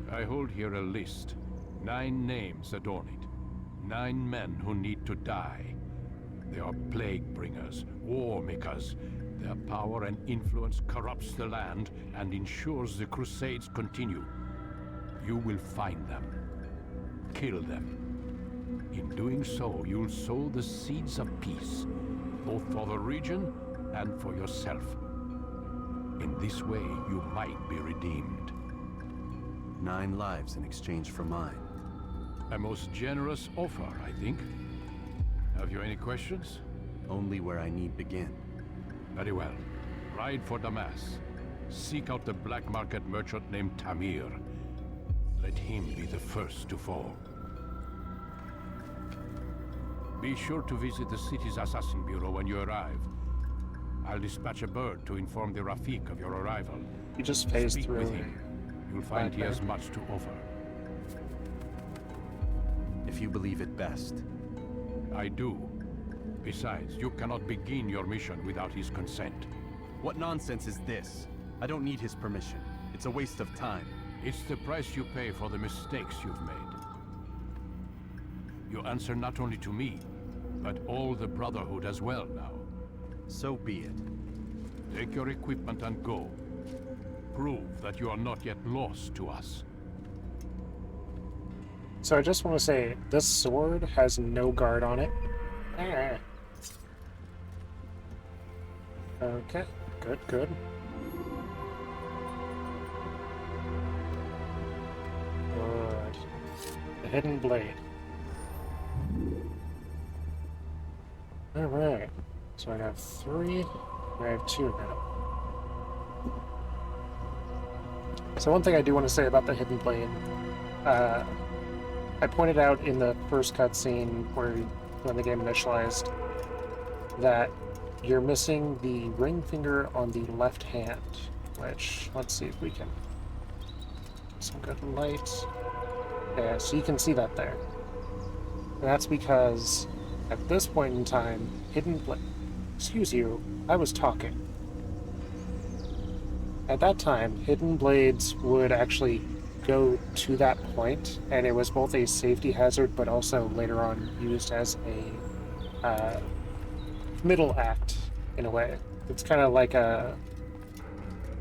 I hold here a list. 9 names adorn it. 9 men who need to die. They are plague bringers, war makers. Their power and influence corrupts the land and ensures the Crusades continue. You will find them. Kill them. In doing so, you'll sow the seeds of peace, both for the region and for yourself. In this way, you might be redeemed. 9 lives in exchange for mine. A most generous offer, I think. Have you any questions? Only where I need begin. Very well. Ride for Damas. Seek out the black market merchant named Tamir. Let him be the first to fall. Be sure to visit the city's assassin bureau when you arrive. I'll dispatch a bird to inform the Rafik of your arrival. You just phased Speak through. with him. You'll find he has much to offer. If you believe it best. I do. Besides, you cannot begin your mission without his consent. What nonsense is this? I don't need his permission. It's a waste of time. It's the price you pay for the mistakes you've made. You answer not only to me, but all the Brotherhood as well now. So be it. Take your equipment and go. Prove that you are not yet lost to us. So I just want to say, this sword has no guard on it. Ah. Okay, good, good. Good. The hidden blade. Alright, so I have 3, I have 2 now. So one thing I do want to say about the hidden blade, I pointed out in the first cutscene when the game initialized that you're missing the ring finger on the left hand, which, let's see if we can get some good light. Yeah, so you can see that there. And that's because at this point in time, hidden blade... Excuse you, I was talking. At that time, hidden blades would actually go to that point, and it was both a safety hazard, but also later on used as a middle act, in a way. It's kind of like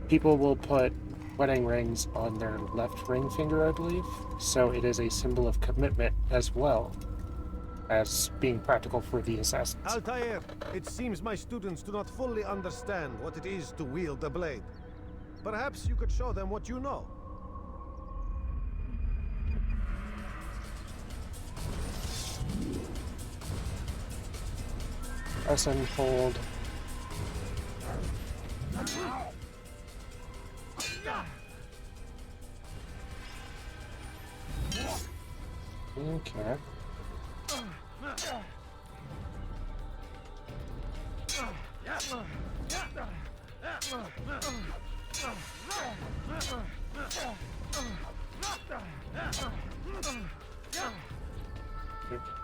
people will put wedding rings on their left ring finger, I believe, so it is a symbol of commitment as well as being practical for the assassins. Altair, it seems my students do not fully understand what it is to wield the blade. Perhaps you could show them what you know. Press and hold. Okay.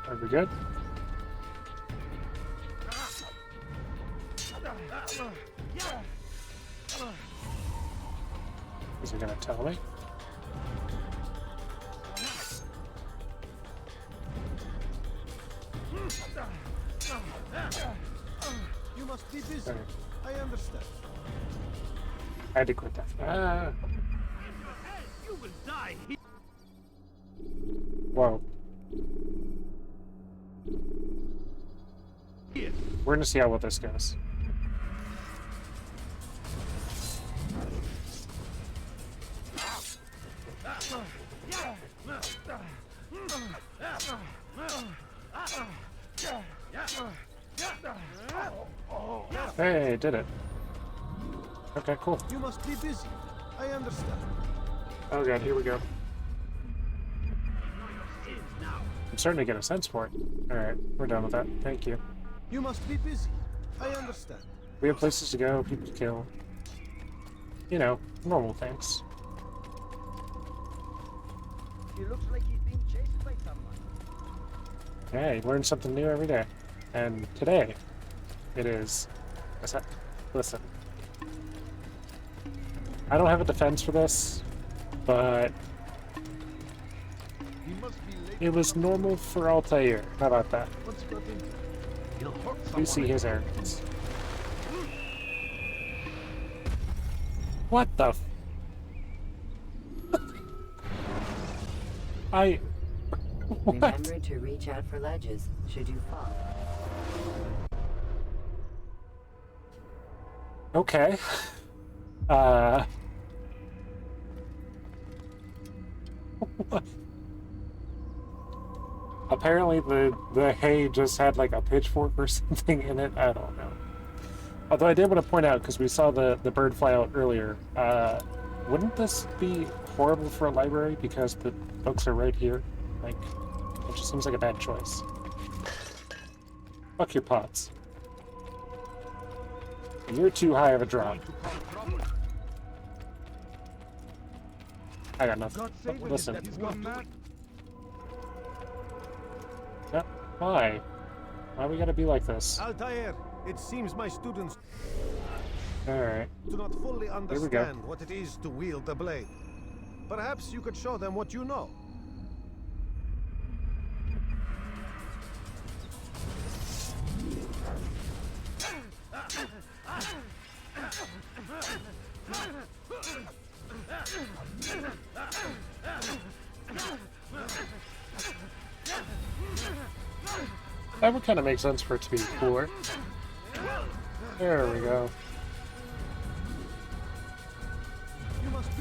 Are we good? Is it gonna tell me? You must be busy. Okay. I understand. I had to quit that. Ah. You will die. Whoa. We're gonna see how well this goes. Hey, did it. Okay, cool. You must be busy. I understand. Oh god, here we go. I'm starting to get a sense for it. Alright, we're done with that. Thank you. You must be busy. I understand. We have places to go, people to kill. You know, normal things. He looks like he's being chased by someone. Hey, learn something new every day. And today, it is... Listen. I don't have a defense for this, but... it was normal for Altair. How about that? You see his arrogance. What the f... Remember to reach out for ledges should you fall. Okay. What? Apparently the hay just had like a pitchfork or something in it. I don't know. Although I did want to point out, because we saw the bird fly out earlier, wouldn't this be horrible for a library because the books are right here? Like, it just seems like a bad choice. Fuck your pots. You're too high of a drop. I got nothing. Oh, listen. Yeah, why? Why we gotta be like this? Altair, it seems my students Alright. do not fully Here we go. understand what it is to wield the blade. Perhaps you could show them what you know. That would kind of make sense for it to be cooler. There we go.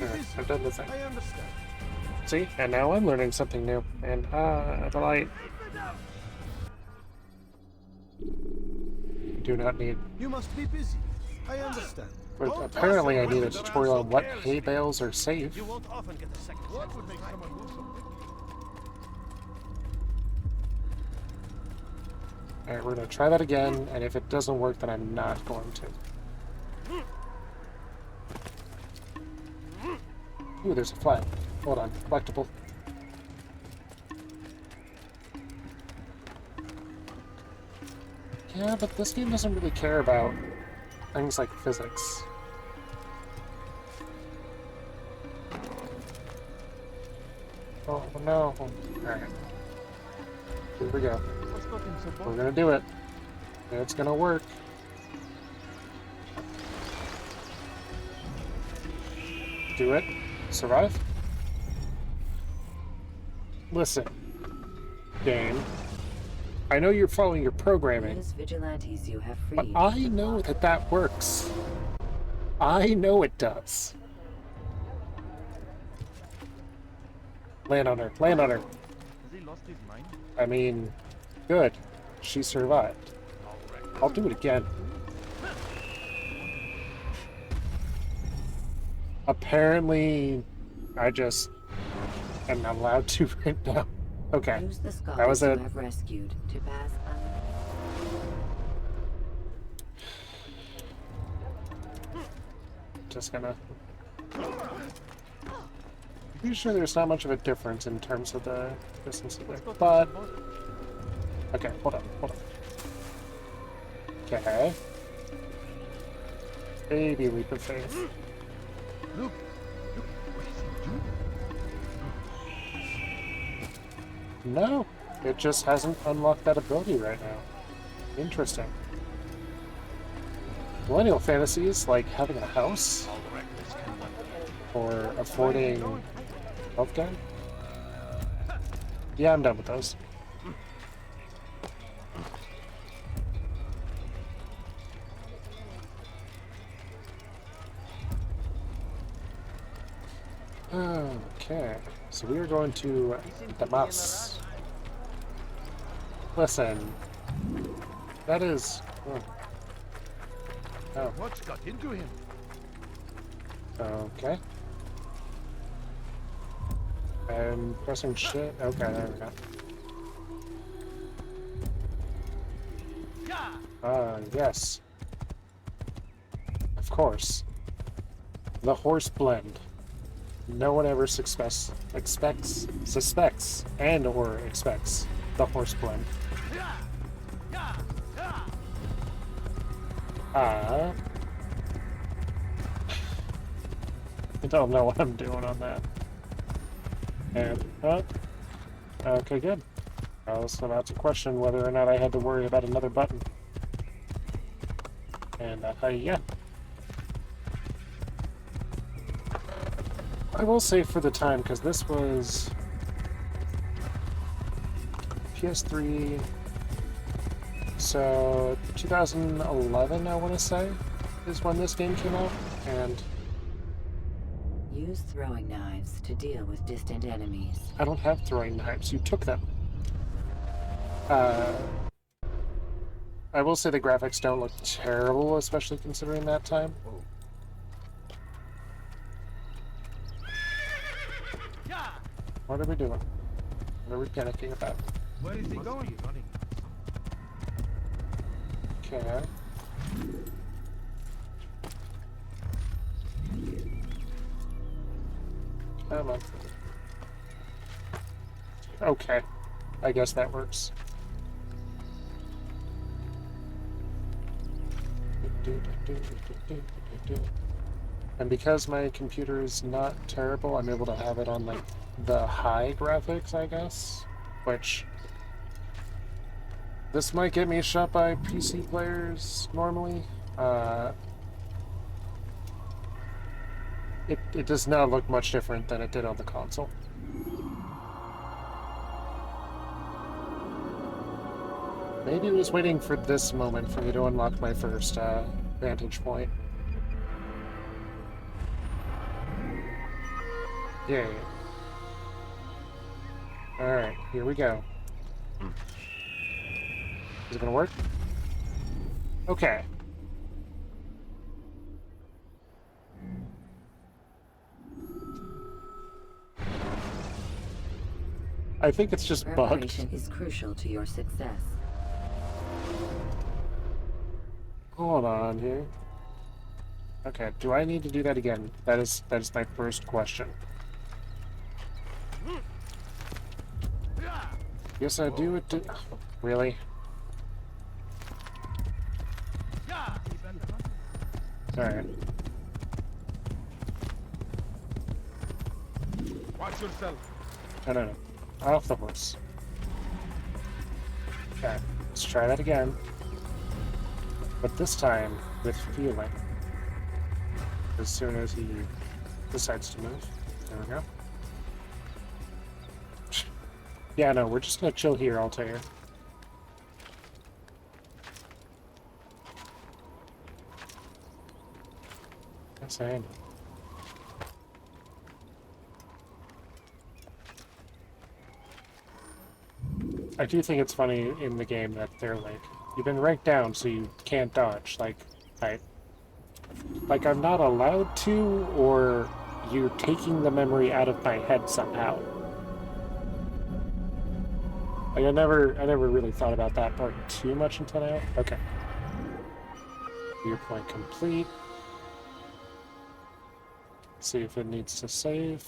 Alright, I've done the thing. I understand. See? And now I'm learning something new. And, the light. Do not need. You must be busy. I understand. But apparently I need a tutorial on what hay bales are safe. You won't often get a second. What would make someone move something? Alright, we're gonna try that again, and if it doesn't work, then I'm not going to. Ooh, there's a flag. Hold on, collectible. Yeah, but this game doesn't really care about things like physics. Oh no. Alright. Here we go. We're gonna do it. It's gonna work. Do it. Survive. Listen, game. I know you're following your programming, Those vigilantes you have but freed. I know that that works. I know it does. Land on her. Land on her. Has he lost his mind? I mean, good. She survived. I'll do it again. Apparently, I just am not allowed to right now. Okay. Use the That was scholars it. you have rescued to pass Just gonna... Pretty sure there's not much of a difference in terms of the distance of there, but... Okay, hold on, hold on. Okay. Baby leap of faith. Look, what is he doing? No, it just hasn't unlocked that ability right now. Interesting. Millennial fantasies, like having a house, or affording healthcare. Yeah, I'm done with those. Okay, so we are going to Damas. Listen, that is... Oh. What's got into him? Okay. I'm pressing shit. Okay, there we go. Yes. Of course. The horse blend. No one ever suspects, and or expects the horse blend. I don't know what I'm doing on that. And, okay, good. I was about to question whether or not I had to worry about another button. And, yeah. I will say for the time, because this was PS3, so 2011, I want to say, is when this game came out, and Use throwing knives to deal with distant enemies. I don't have throwing knives. You took them. I will say the graphics don't look terrible, especially considering that time. What are we doing? What are we panicking about? Where is he going? Okay. Come on. Okay. I guess that works. And because my computer is not terrible, I'm able to have it on like the high graphics, I guess. Which this might get me shot by PC players normally. It does not look much different than it did on the console. Maybe it was waiting for this moment for me to unlock my first vantage point. Yay. Alright, here we go. Is it gonna work? Okay. I think it's just bugged. Preparation is crucial to your success. Hold on here. Okay, do I need to do that again? That is my first question. Yes, I do it. Really? Alright. Watch yourself. No. Off the horse. Okay, let's try that again. But this time with feeling. As soon as he decides to move. There we go. Yeah, no, we're just gonna chill here, I'll tell you. Yes, I am. I do think it's funny in the game that they're like, you've been ranked down so you can't dodge. Like I'm not allowed to, or you're taking the memory out of my head somehow. Like I never really thought about that part too much until now. Okay. Viewpoint complete. See if it needs to save.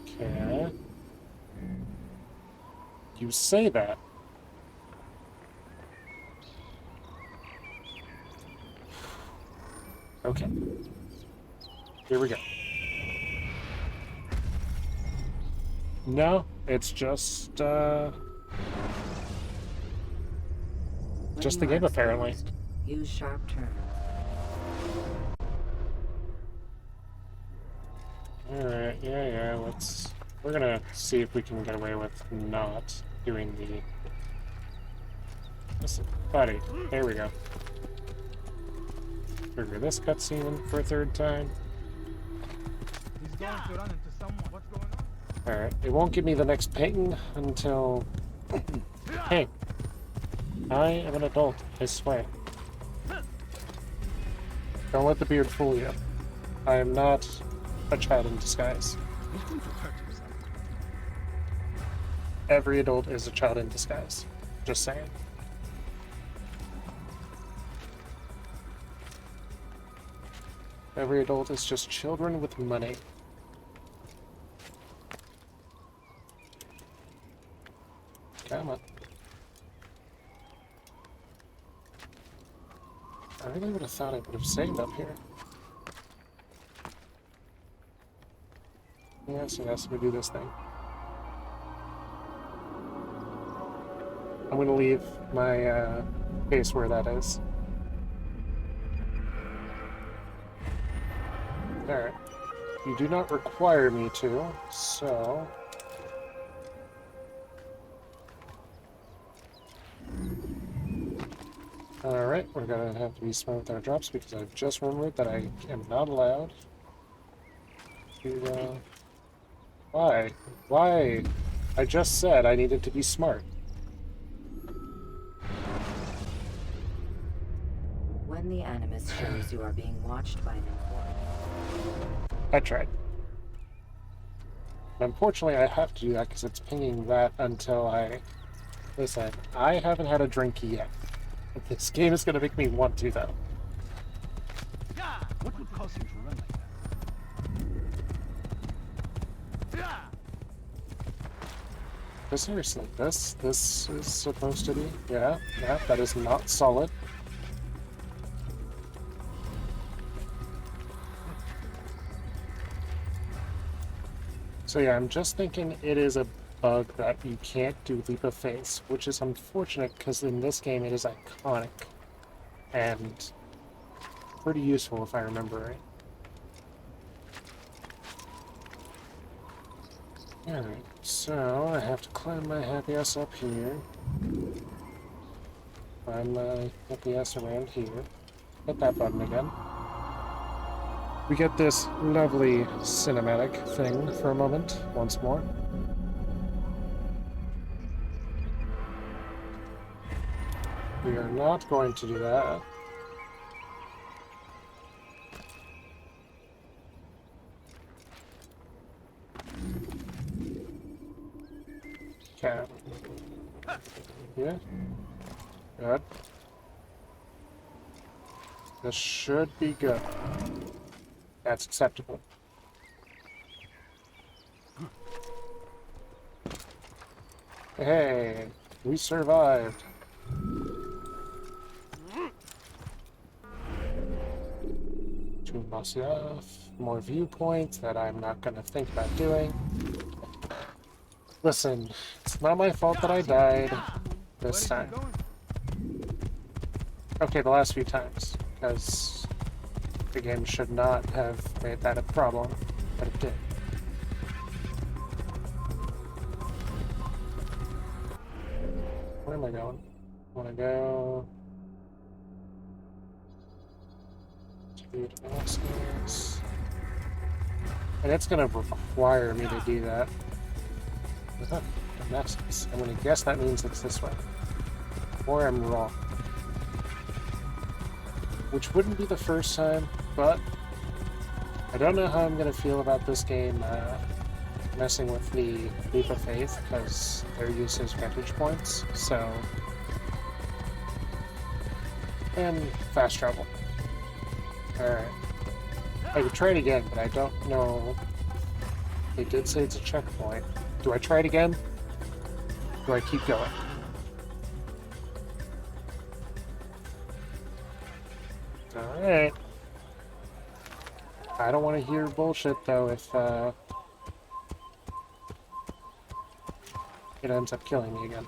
Okay. You say that. Okay. Here we go. No, it's just the game apparently. Use sharp turn. Alright, yeah, we're gonna see if we can get away with not doing the... Listen, buddy, there we go. Trigger this cutscene for a third time. He's going to run into someone. What's going on? Alright, it won't give me the next ping until... Hey! I am an adult, I swear. Don't let the beard fool you. I am not a child in disguise. Every adult is a child in disguise. Just saying. Every adult is just children with money. Come on. I really would have thought I would have saved up here. Yes, we do this thing. I'm gonna leave my base where that is. Alright. You do not require me to, so... Alright, we're gonna have to be smart with our drops because I've just remembered that I am not allowed to, Why? Why? I just said I needed to be smart. When the animus shows you are being watched by an informant. I tried. And unfortunately, I have to do that because it's pinging that until I... Listen, I haven't had a drink yet. This game is going to make me want to, though. What would cause him to run like that? But seriously, this is supposed to be... Yeah, that is not solid. So yeah, I'm just thinking it is a bug that you can't do Leap of Faith, which is unfortunate because in this game it is iconic and pretty useful if I remember right. Alright, so I have to climb my happy ass up here. Climb my happy ass around here. Hit that button again. We get this lovely cinematic thing for a moment, once more. We are not going to do that. Okay. Yeah. Good. This should be good. That's acceptable. Hey, we survived. Two Masyaf, more viewpoints that I'm not going to think about doing. Listen, it's not my fault that I died this time. Okay, the last few times, because the game should not have made that a problem, but it did. Where am I going? I want to go to Damascus. And it's going to require me to do that. Damascus. I'm going to guess that means it's this way. Or I'm wrong. Which wouldn't be the first time, but I don't know how I'm going to feel about this game messing with the Leap of Faith, because their use is vantage points, so... And fast travel. Alright. I could try it again, but I don't know... They did say it's a checkpoint. Do I try it again? Do I keep going? Alright. I don't want to hear bullshit, though, if, it ends up killing me again.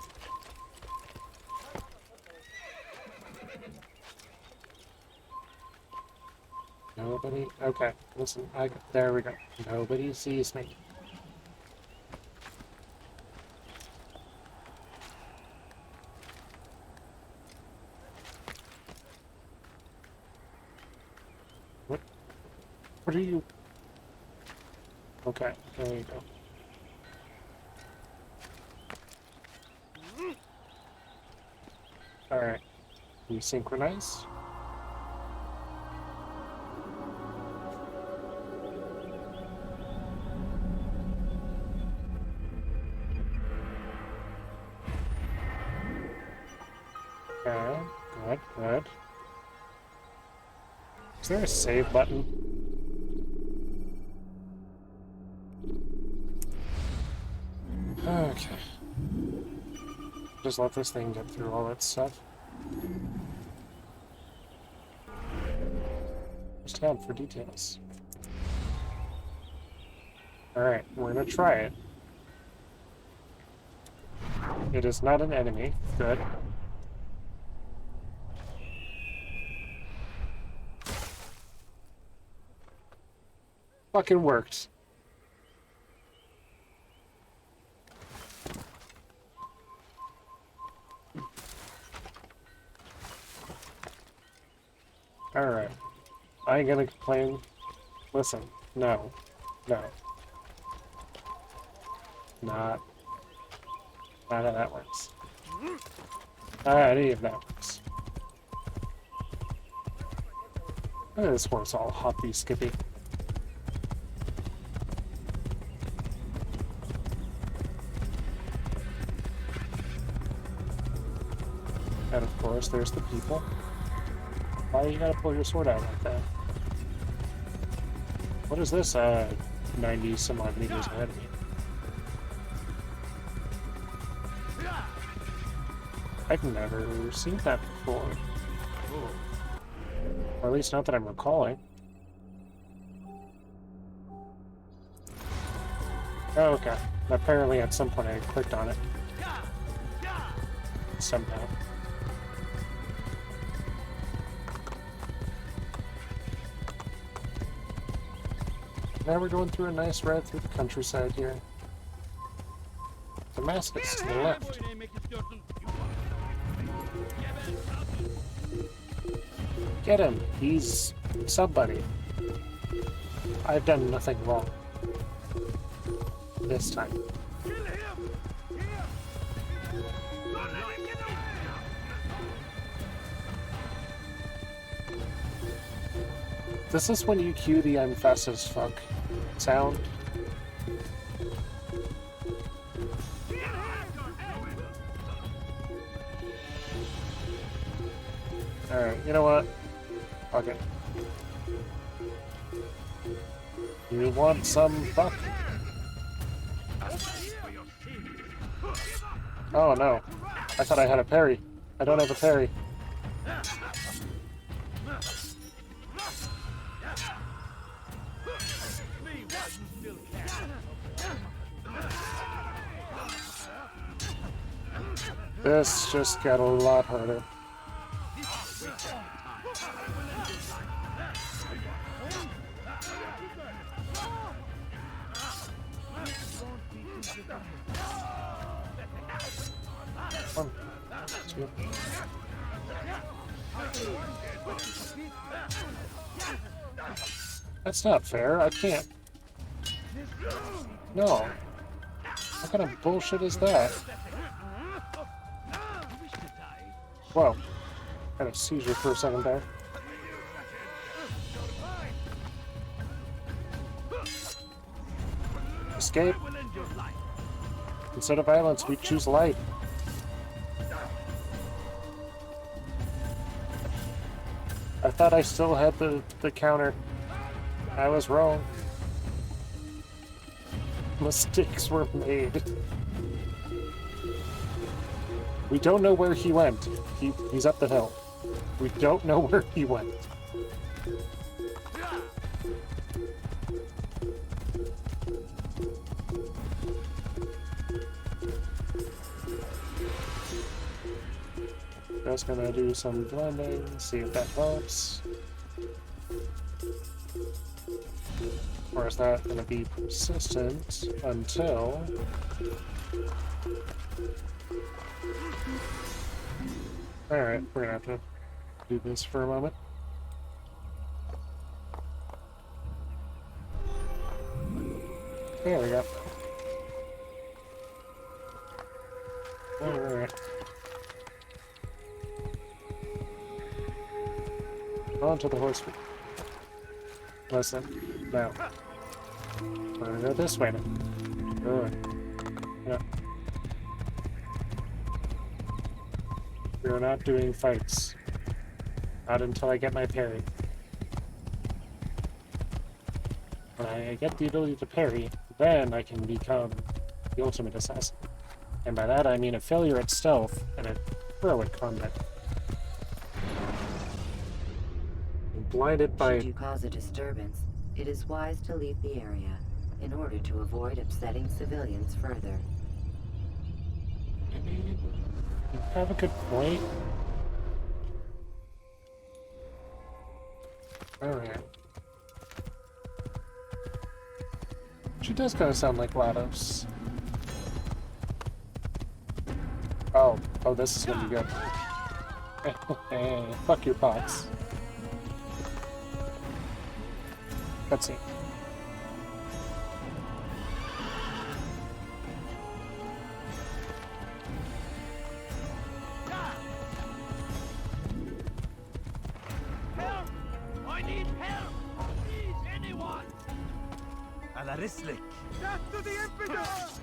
Nobody... Okay, listen, there we go. Nobody sees me. What are you... Okay, there you go. Alright. We synchronize. Okay, good, good. Is there a save button? Okay. Just let this thing get through all that stuff. Just tab for details. Alright, we're gonna try it. It is not an enemy. Good. Fucking worked. Alright. I ain't gonna complain. Listen, no. No. Not how that works. Any of that works. Look at this horse all hoppy skippy. course, there's the people. Why you gotta pull your sword out like that? What is this, 90 some odd meters ahead of me? I've never seen that before. Or at least not that I'm recalling. Oh, okay. Apparently at some point I clicked on it. Somehow. Now we're going through a nice ride through the countryside here. Damascus to the left. Get him! He's somebody. I've done nothing wrong. This time. This is when you cue the I'm fast as fuck sound. Alright, you know what? Okay. You want some fuck? Oh no. I thought I had a parry. I don't have a parry. This just got a lot harder. One, two. That's not fair. I can't. No. What kind of bullshit is that? Whoa. Had a seizure for a second there. Escape. Instead of violence, we choose life. I thought I still had the counter. I was wrong. Mistakes were made. We don't know where he went. He's up the hill. We don't know where he went. Just gonna do some blending, see if that helps. Or is that gonna be persistent until... Alright, we're gonna have to do this for a moment. There we go. Alright. On to the horse. Listen, now. We're gonna go this way now. Good. Yeah. We're not doing fights. Not until I get my parry. When I get the ability to parry, then I can become the ultimate assassin. And by that I mean a failure at stealth and a pro at combat. I'm blinded by... Should you cause a disturbance, it is wise to leave the area in order to avoid upsetting civilians further. You have a good point. Alright. She does kind of sound like GLaDOS. Oh, this is gonna be good. Fuck your pots. Cutscene. Alarislik! Death to the infidels!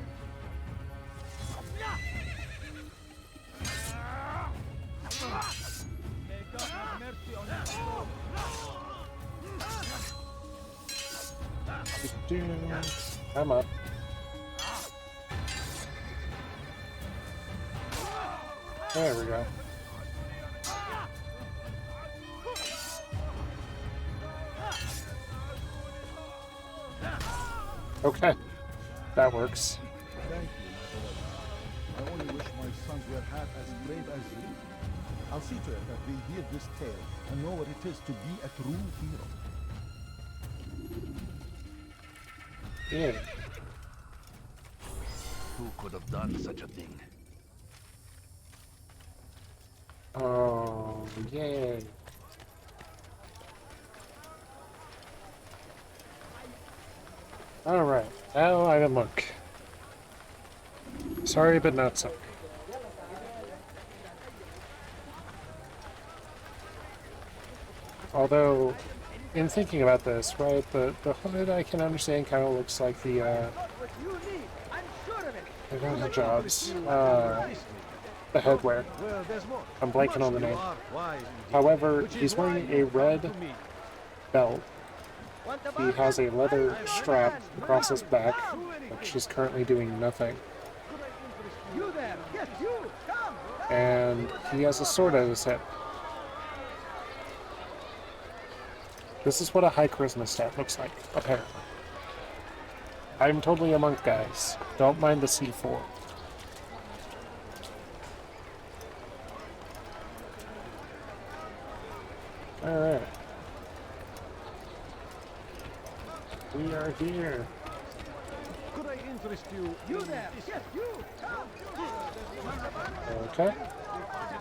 May God have mercy on your soul. Come up. There we go. Okay, that works. Thank you, my beloved. I only wish my sons were half as brave as you. I'll see to it that they hear this tale and know what it is to be a true hero. Yeah. Who could have done such a thing? Oh, yay. Alright, now I'm a monk. Sorry, but not sorry. Although, in thinking about this, right, the hood I can understand kind of looks like the, I don't know jobs, the headwear. I'm blanking on the name. However, he's wearing a red belt. He has a leather strap across his back, which is currently doing nothing. And he has a sword at his hip. This is what a high charisma stat looks like, apparently. I'm totally a monk, guys. Don't mind the C4. Alright. We are here. Could I interest you? You there? Yes, you. Okay.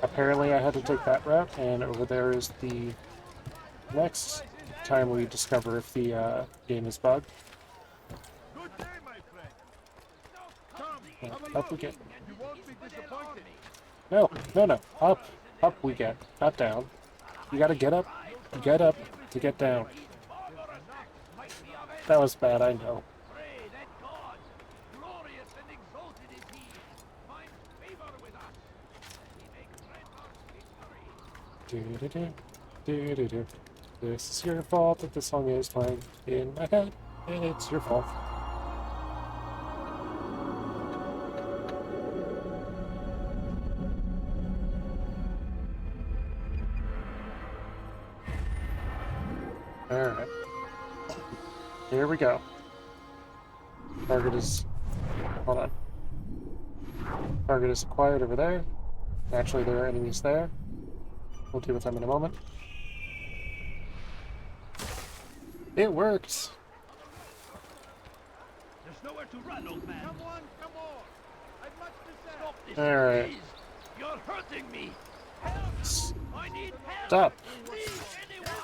Apparently I had to take that route, and over there is the next time we discover if the game is bugged. Up we get. No, no, no. Up. Up we get. Not down. You gotta get up to get down. That was bad, I know. Do-do-do, do-do-do. This is your fault that the song is playing in my head. It's your fault. Alright. Here we go. Target is... Hold on. Target is acquired over there. Naturally, there are enemies there. We'll deal with them in a moment. It worked! There's nowhere to run, old man. Come on, come on. I'd much to say. Stop this. Alright. Please. You're hurting me. Help! I need help. Stop! Please, anyone.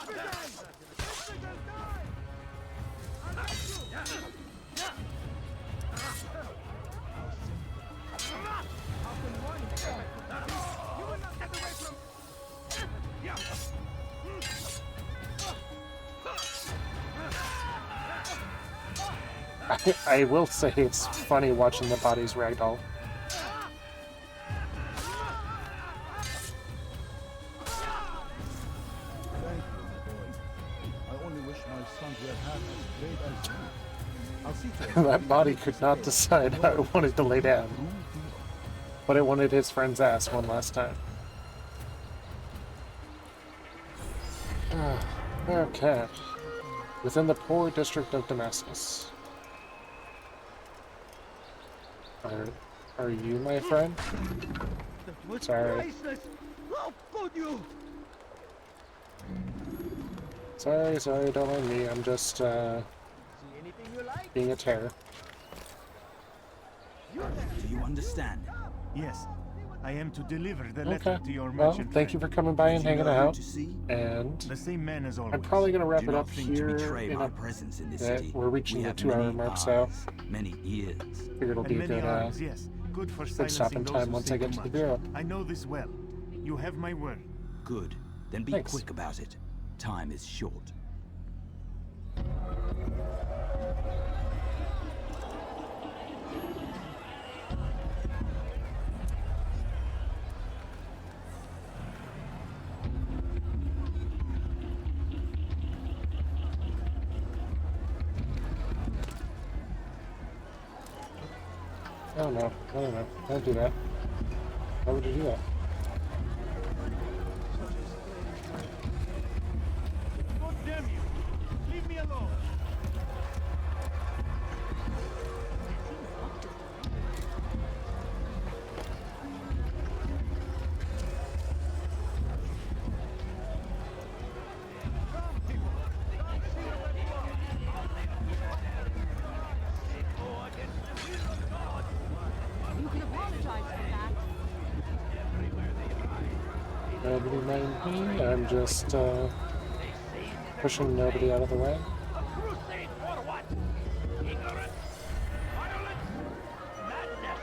I will say it's funny watching the bodies ragdoll. Thank you, my boy. I only wish my sons were half as brave as you. I'll see to it. That body could not decide how it wanted to lay down. But it wanted his friend's ass one last time. Okay. Within the poor district of Damascus. Are you my friend? Sorry. How could you? Sorry, don't mind me. I'm just, being a terror. Do you understand? Yes. I am to deliver the Okay. letter to your Well, merchant thank you for coming by and hanging out. And the same man as always. I'm probably going to wrap Do it not up think to here betray in my a presence in this bit. city. We're reaching We the have 2 hour many mark, so eyes, many ears. figured it'll be a And many good, arms, yes. Good for good silencing stopping those time who once say I get too to the much. bureau. I know this well. You have my word. Good. Then be Thanks. quick about it. Time is short. Oh no, no, don't do that. Why would you do that? God damn you! Leave me alone! You can apologize for that. Nobody mind me. I'm just pushing nobody out of the way. Crusade for what? Ignorance? Violence? Madness?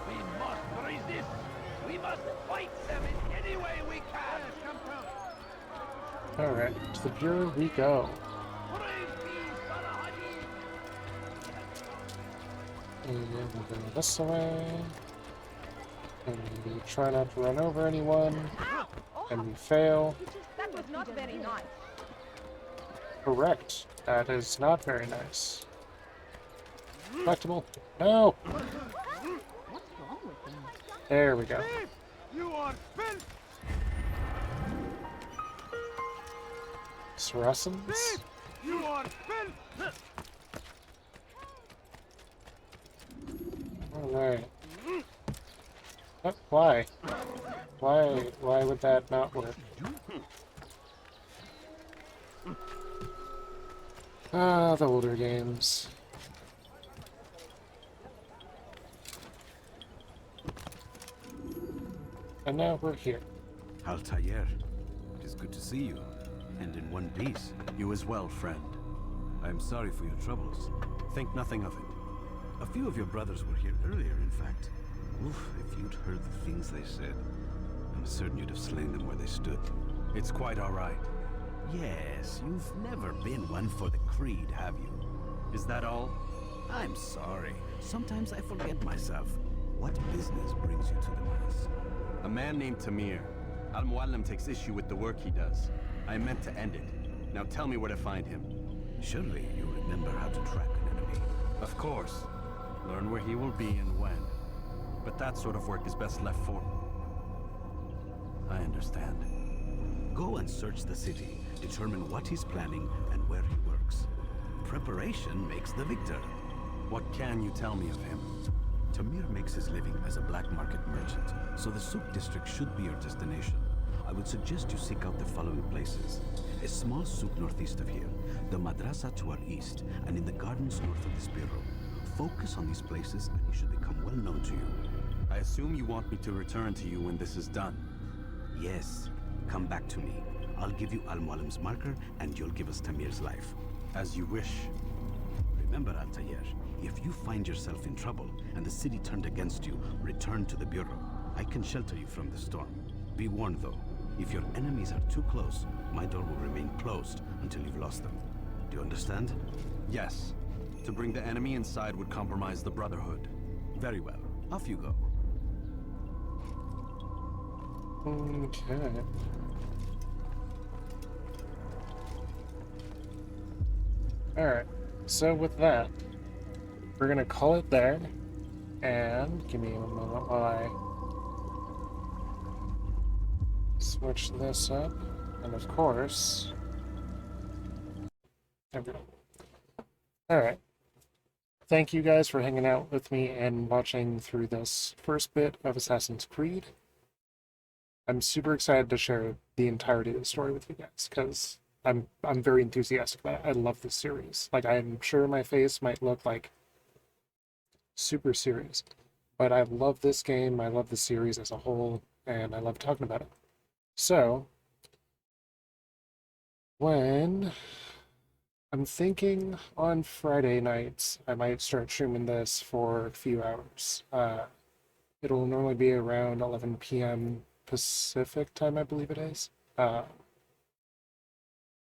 We must resist. We must fight them in any way we can. Alright, to the Bureau we go. And we'll go this way. And we try not to run over anyone. And we fail. That was not very nice. Correct. That is not very nice. Collectible. No! There we go. You are filth! Saracens? You are filth! Alright. Why? Why would that not work? Ah, the older games. And now we're here. Altair, it is good to see you. And in one piece. You as well, friend. I am sorry for your troubles. Think nothing of it. A few of your brothers were here earlier, in fact. Oof, if you'd heard the things they said, I'm certain you'd have slain them where they stood. It's quite all right. Yes, you've never been one for the creed, have you? Is that all? I'm sorry. Sometimes I forget myself. What business brings you to the mass? A man named Tamir. Al-Muallim takes issue with the work he does. I meant to end it. Now tell me where to find him. Surely you remember how to track an enemy. Of course. Learn where he will be and when. But that sort of work is best left for... I understand. Go and search the city. Determine what he's planning and where he works. Preparation makes the victor. What can you tell me of him? Tamir makes his living as a black market merchant, so the souk district should be your destination. I would suggest you seek out the following places. A small souk northeast of here, the madrasa to our east, and in the gardens north of this bureau. Focus on these places and he should become well known to you. I assume you want me to return to you when this is done. Yes. Come back to me. I'll give you Al-Muallim's marker and you'll give us Tamir's life. As you wish. Remember, Altair, if you find yourself in trouble and the city turned against you, return to the bureau. I can shelter you from the storm. Be warned though, if your enemies are too close, my door will remain closed until you've lost them. Do you understand? Yes. To bring the enemy inside would compromise the Brotherhood. Very well. Off you go. Okay. Alright, so with that, we're gonna call it there, and give me a moment while I switch this up, and of course, there we go. Alright, thank you guys for hanging out with me and watching through this first bit of Assassin's Creed. I'm super excited to share the entirety of the story with you guys, because I'm very enthusiastic about it. I love this series. Like, I'm sure my face might look like super serious, but I love this game, I love the series as a whole, and I love talking about it. So, when I'm thinking on Friday nights, I might start streaming this for a few hours. It'll normally be around 11 p.m. Pacific time, I believe it is.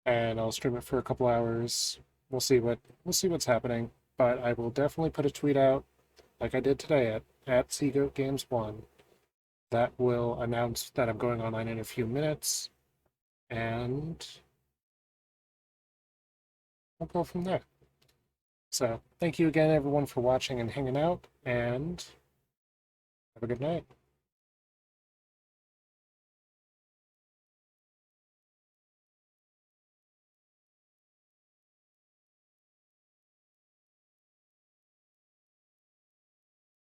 And I'll stream it for a couple hours. We'll see what's happening. But I will definitely put a tweet out, like I did today at Seagoat Games 1, that will announce that I'm going online in a few minutes, and I'll go from there. So thank you again, everyone, for watching and hanging out, and have a good night.